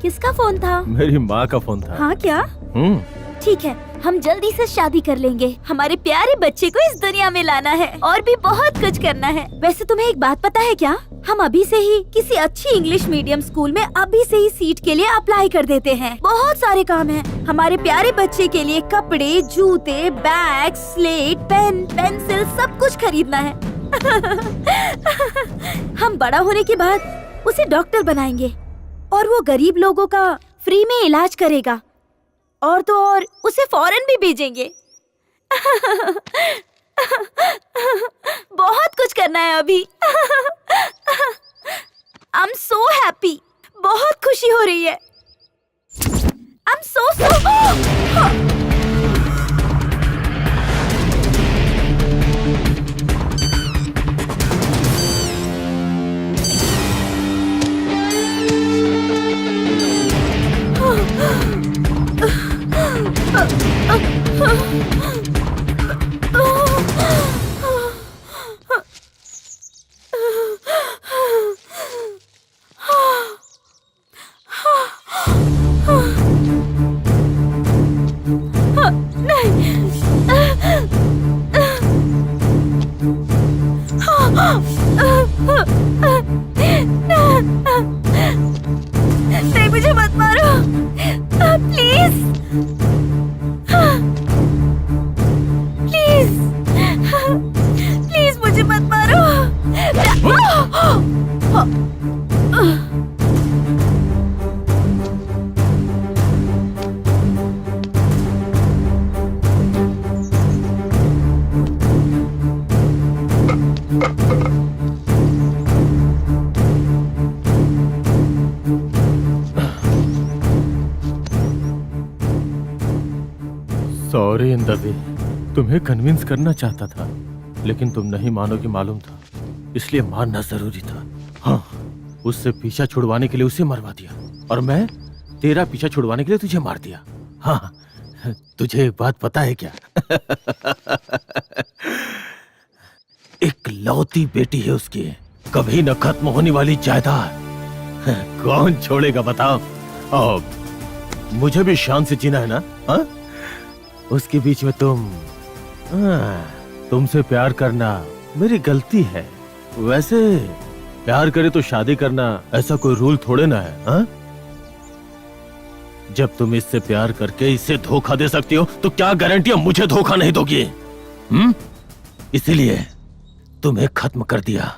किसका फोन था? मेरी माँ का फोन था। हाँ क्या? ठीक है, हम जल्दी से शादी कर लेंगे। हमारे प्यारे बच्चे को इस दुनिया में लाना है और भी बहुत कुछ करना है। वैसे तुम्हें एक बात पता है क्या? हम अभी से ही किसी अच्छी इंग्लिश मीडियम स्कूल में अभी से ही सीट के लिए अप्लाई कर देते हैं। बहुत सारे काम हैं। हमारे प्यारे बच्चे के लिए कपड़े, जूते, बैग, स्लेट, पेन, पेंसिल सब कुछ खरीदना है। हम बड़ा होने के बाद उसे डॉक्टर बनाएंगे और वो गरीब लोगों का फ्री में इलाज करेगा। और तो और उसे फॉरेन भी भेजेंगे। बहुत कुछ करना है अभी। आई एम सो हैप्पी, बहुत खुशी हो रही है। आई एम सो नहीं, मुझे मत मारो प्लीज, प्लीज, प्लीज मुझे मत मारो। सॉरी इंदवी, तुम्हें कन्विंस करना चाहता था, लेकिन तुम नहीं मानोगे मालूम था, इसलिए मानना जरूरी था। हाँ, उससे पीछा छुड़वाने के लिए उसे मरवा दिया, और मैं तेरा पीछा छुड़वाने के लिए तुझे मार दिया। हाँ, तुझे एक बात पता है क्या? एक लौती बेटी है उसकी, कभी न खत्म होने वाली जायदाद। कौन छोड़ेगा बताओ? अब मुझे भी शान से जीना है ना? हाँ? उसके बीच में तुमसे प्यार करना मेरी गलती है। वैसे प्यार करे तो शादी करना ऐसा कोई रूल थोड़े ना है। हाँ? जब तुम इससे प्यार करके इसे धोखा दे सकती हो, तो क्या गारंटी मुझे धोखा नहीं दोगी? इसीलिए तुम्हें खत्म कर दिया।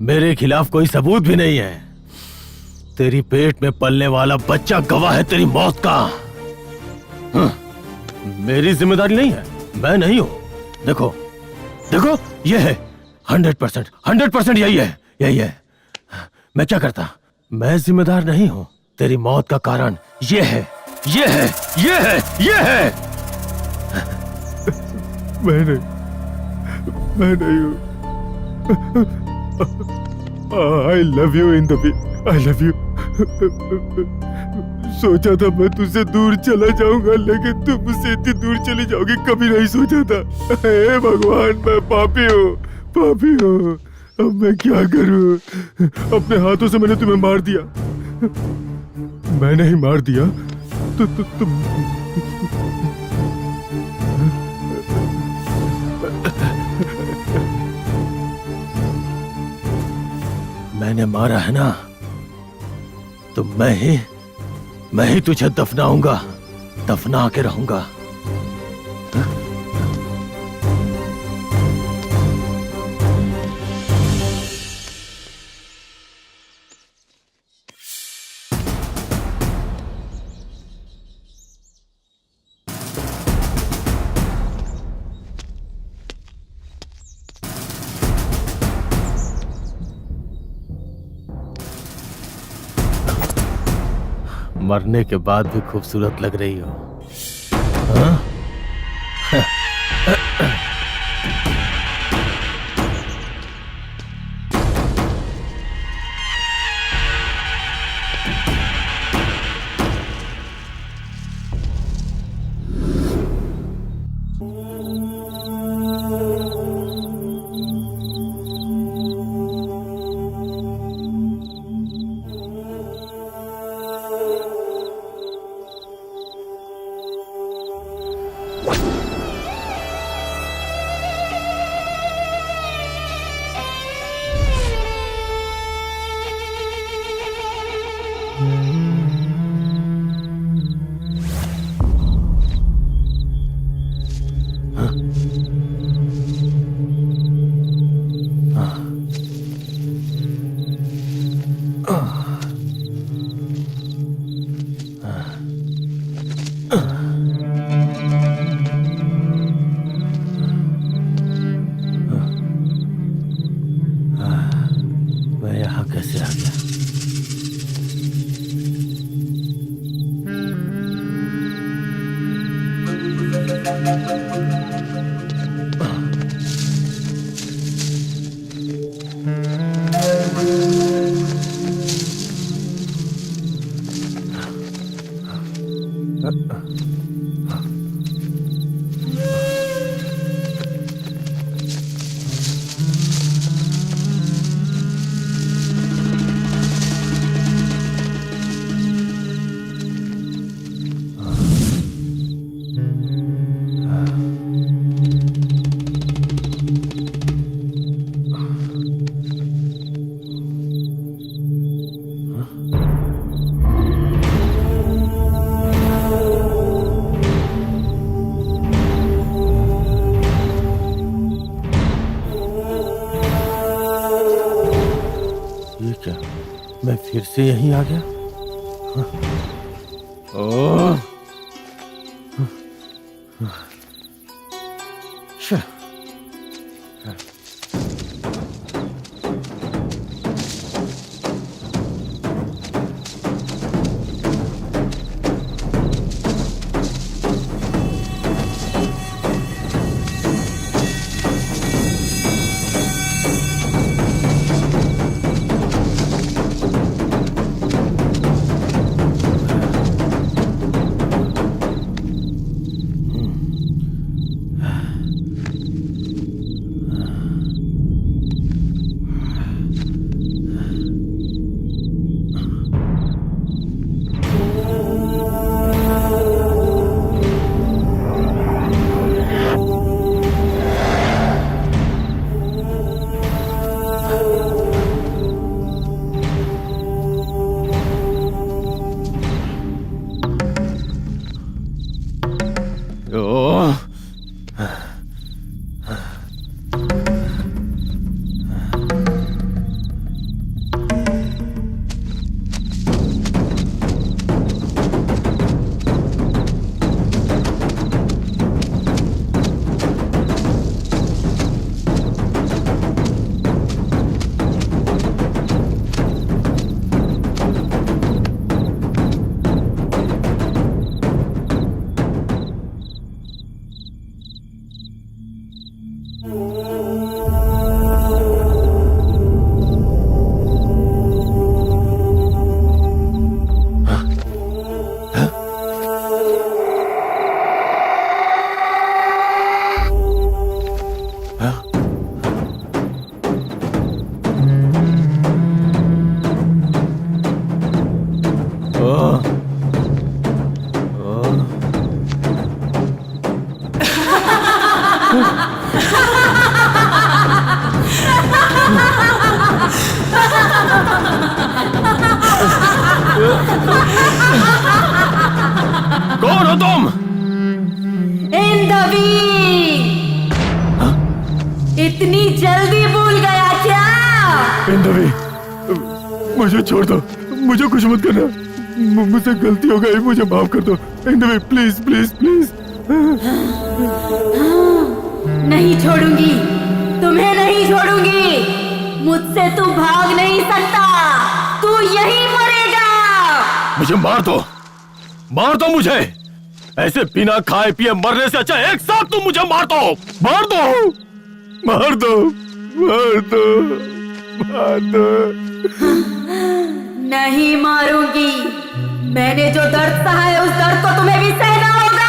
मेरे खिलाफ कोई सबूत भी नहीं है। तेरी पेट में पलने वाला बच्चा गवाह है तेरी मौत का। मेरी जिम्मेदारी नहीं है, मैं नहीं हूं। देखो देखो, ये है 100% यही है। मैं क्या करता? मैं जिम्मेदार नहीं हूं। तेरी मौत का कारण ये है। मैं नहीं हूं। I love you इंदवी, I love you। सोचा था मैं तुझसे दूर चला जाऊंगा, लेकिन तुम मुझसे इतनी दूर चली जाओगी कभी नहीं सोचा था। हे भगवान, मैं पापी हूँ। अब मैं क्या करूं? अपने हाथों से मैंने तुम्हें मार दिया। मैं नहीं मार दिया तो तुम। मैंने मारा है ना, तो मैं ही तुझे दफना के रहूंगा। मरने के बाद भी खूबसूरत लग रही हो। हाँ? मैं यहाँ कैसे आ गया? मैं फिर से यहीं आ गया। ओह, कौन हो तुम? इतनी जल्दी भूल गया क्या? इंदवी, मुझे छोड़ दो, मुझे कुछ मत करना, मुझसे गलती हो गई, मुझे माफ कर दो इंदवी, प्लीज प्लीज प्लीज। नहीं छोड़ूंगी, तुम्हें नहीं छोड़ूंगी। मुझसे तू भाग नहीं सकता, तू यहीं मरेगा। मुझे मार दो मुझे। ऐसे बिना खाए पिए मरने से अच्छा एक साथ तुम मुझे मार दो, मार दो, मार दो, मार दो, मार दो। नहीं मारूंगी। मैंने जो दर्द सहा है उस दर्द को तुम्हें भी सहना होगा।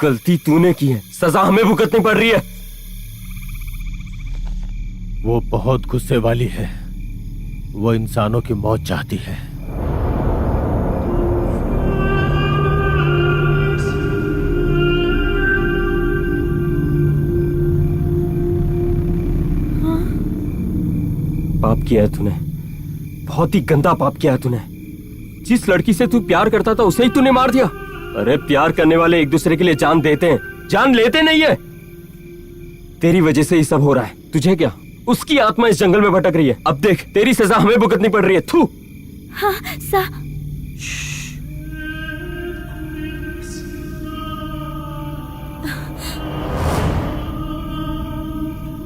गलती तूने की है, सजा हमें भुगतनी पड़ रही है। वो बहुत गुस्से वाली है, वो इंसानों की मौत चाहती है। पाप किया है तूने, बहुत ही गंदा पाप किया है तूने। जिस लड़की से तू प्यार करता था उसे ही तूने मार दिया। अरे प्यार करने वाले एक दूसरे के लिए जान देते हैं, जान लेते नहीं है। तेरी वजह से ये सब हो रहा है। तुझे क्या, उसकी आत्मा इस जंगल में भटक रही है। अब देख, तेरी सजा हमें भुगतनी पड़ रही है। थू। हाँ,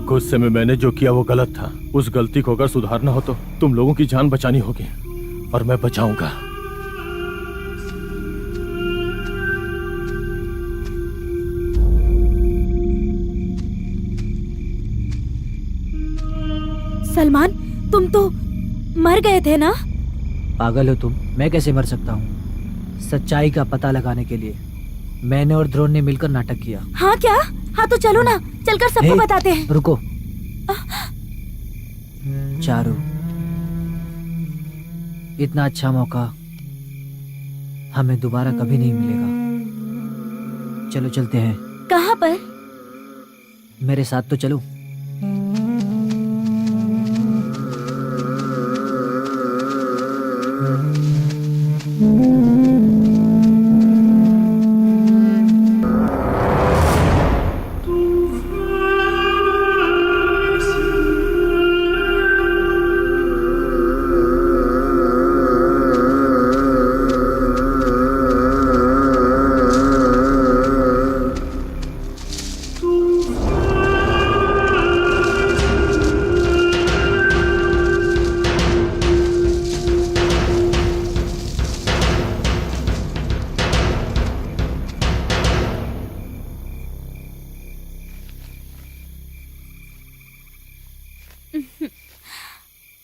गुस्से में मैंने जो किया वो गलत था। उस गलती को अगर सुधारना हो तो तुम लोगों की जान बचानी होगी, और मैं बचाऊंगा। सलमान, तुम तो मर गए थे ना? पागल हो तुम, मैं कैसे मर सकता हूँ? सच्चाई का पता लगाने के लिए मैंने और द्रोण ने मिलकर नाटक किया। हाँ क्या? हाँ तो चलो ना, चलकर सबको हे, बताते हैं। रुको। चारू, इतना अच्छा मौका हमें दोबारा कभी नहीं मिलेगा। चलो चलते हैं। कहाँ पर? मेरे साथ तो चलो।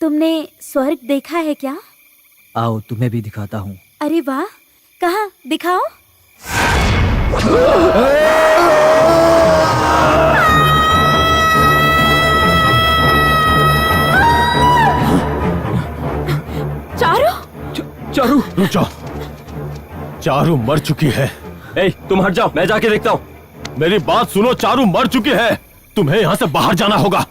तुमने स्वर्ग देखा है क्या? आओ तुम्हें भी दिखाता हूँ। अरे वाह, कहाँ दिखाओ। चारू, चारू, रुक जाओ, चारू मर चुकी है। ए, तुम हट जाओ, मैं जाके देखता हूँ। मेरी बात सुनो, चारू मर चुकी है। तुम्हें यहाँ से बाहर जाना होगा।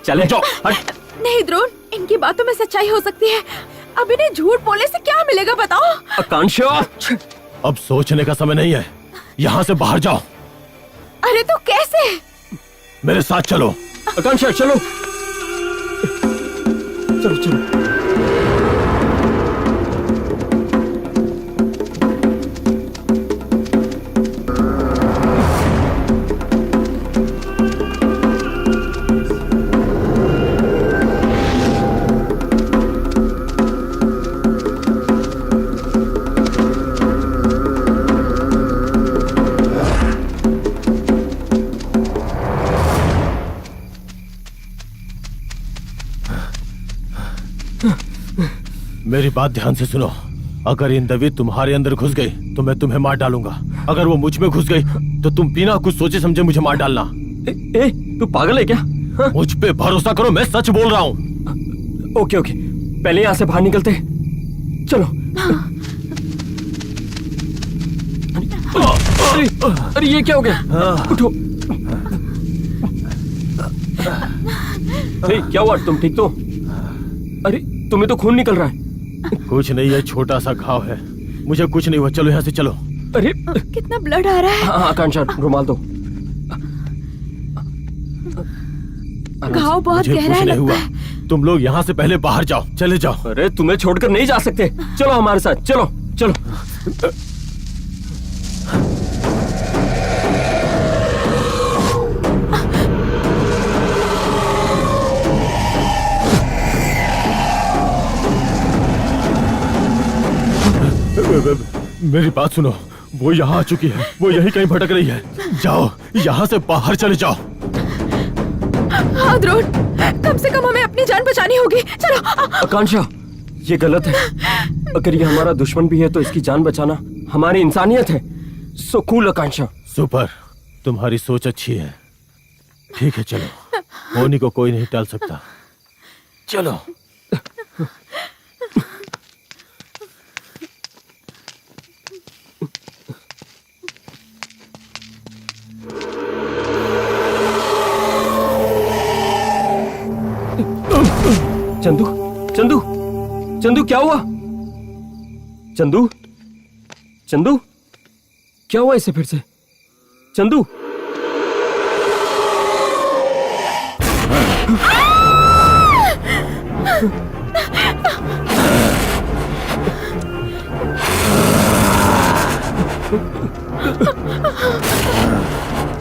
चले जाओ, हट। नहीं द्रोण, इनकी बातों में सच्चाई हो सकती है। अब इन्हें झूठ बोलने से क्या मिलेगा बताओ? आकांक्षा, अब सोचने का समय नहीं है, यहाँ से बाहर जाओ। अरे तो कैसे? मेरे साथ चलो। आकांक्षा चलो, चलो चलो। मेरी बात ध्यान से सुनो। अगर इंदवी तुम्हारे अंदर घुस गई तो मैं तुम्हें मार डालूंगा। अगर वो मुझ में घुस गई तो तुम बिना कुछ सोचे समझे मुझे मार डालना। तू पागल है क्या? हाँ? मुझ पे भरोसा करो, मैं सच बोल रहा हूँ। ओके ओके, पहले यहाँ से बाहर निकलते हैं। चलो। अरे ये क्या हो गया? उठो। क्या हुआ? तुम ठीक तो? अरे तुम्हें तो खून निकल रहा है। कुछ नहीं है, छोटा सा घाव है, मुझे कुछ नहीं हुआ। चलो यहाँ से चलो। अरे कितना ब्लड आ रहा है। हाँ आकांक्षा, रुमाल दो। घाव बहुत मुझे गहरा कुछ नहीं लगता हुआ। है। तुम लोग यहाँ से पहले बाहर जाओ, चले जाओ। अरे तुम्हें छोड़कर नहीं जा सकते। चलो हमारे साथ, चलो चलो। मेरी बात सुनो, वो यहाँ आ चुकी है, वो यही कहीं भटक रही है। जाओ, यहाँ से बाहर चले जाओ। हाँ द्रोण, कम से कम हमें अपनी जान बचानी होगी। चलो। आकांक्षा, ये गलत है। अगर ये हमारा दुश्मन भी है तो इसकी जान बचाना हमारी इंसानियत है। सो कूल आकांक्षा। सुपर, तुम्हारी सोच अच्छी है। ठीक है चलो, होनी को कोई नहीं टाल सकता। चलो। चंदू, चंदू, चंदू क्या हुआ? चंदू, चंदू, क्या हुआ इसे फिर से? चंदू,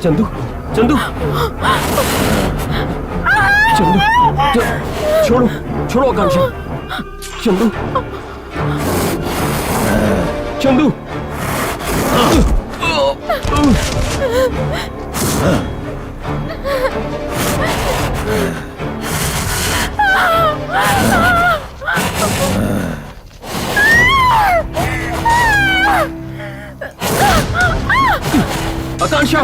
चंदू, चंदू, चंदू, छोड़ो, छोड़ो आकांक्षा। चंदू, चंदू, आकांक्षा,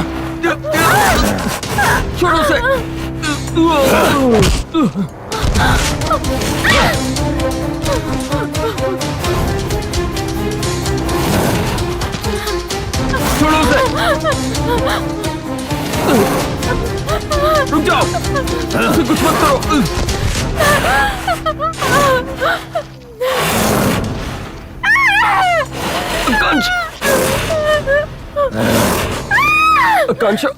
छोड़ो उसे। छोड़ो उसे। रुक जाओ, उसे कुछ मत करो। आकांक्षा, आकांक्षा,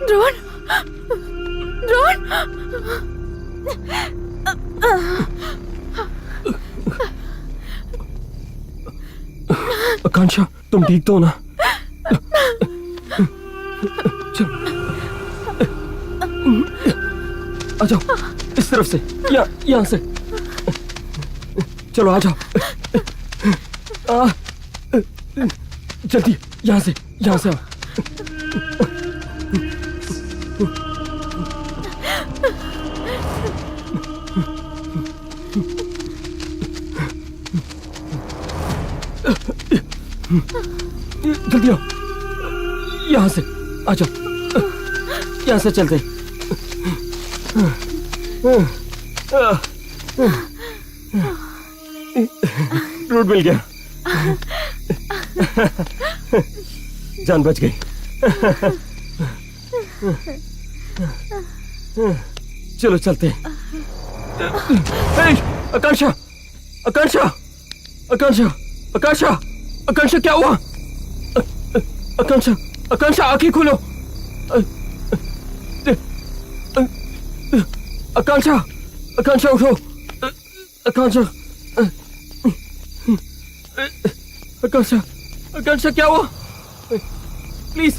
द्रोण, द्रोण, आकांक्षा, तुम ठीक तो हो ना? चलो, आ जाओ इस तरफ से, यहाँ से। चलो आ जाओ। जल्दी, यहाँ से आओ। जल्दी आओ, यहाँ से आ जाओ, यहाँ से चलते। रोड मिल गया, जान बच गई। चलो चलते। आकांक्षा, आकांक्षा, आकांक्षा, आकांक्षा, आकांक्षा क्या हुआ? आकांक्षा, आकांक्षा आंखें खोलो। आकांक्षा, आकांक्षा उठो। आकांक्षा, आकांक्षा, आकांक्षा क्या हुआ? प्लीज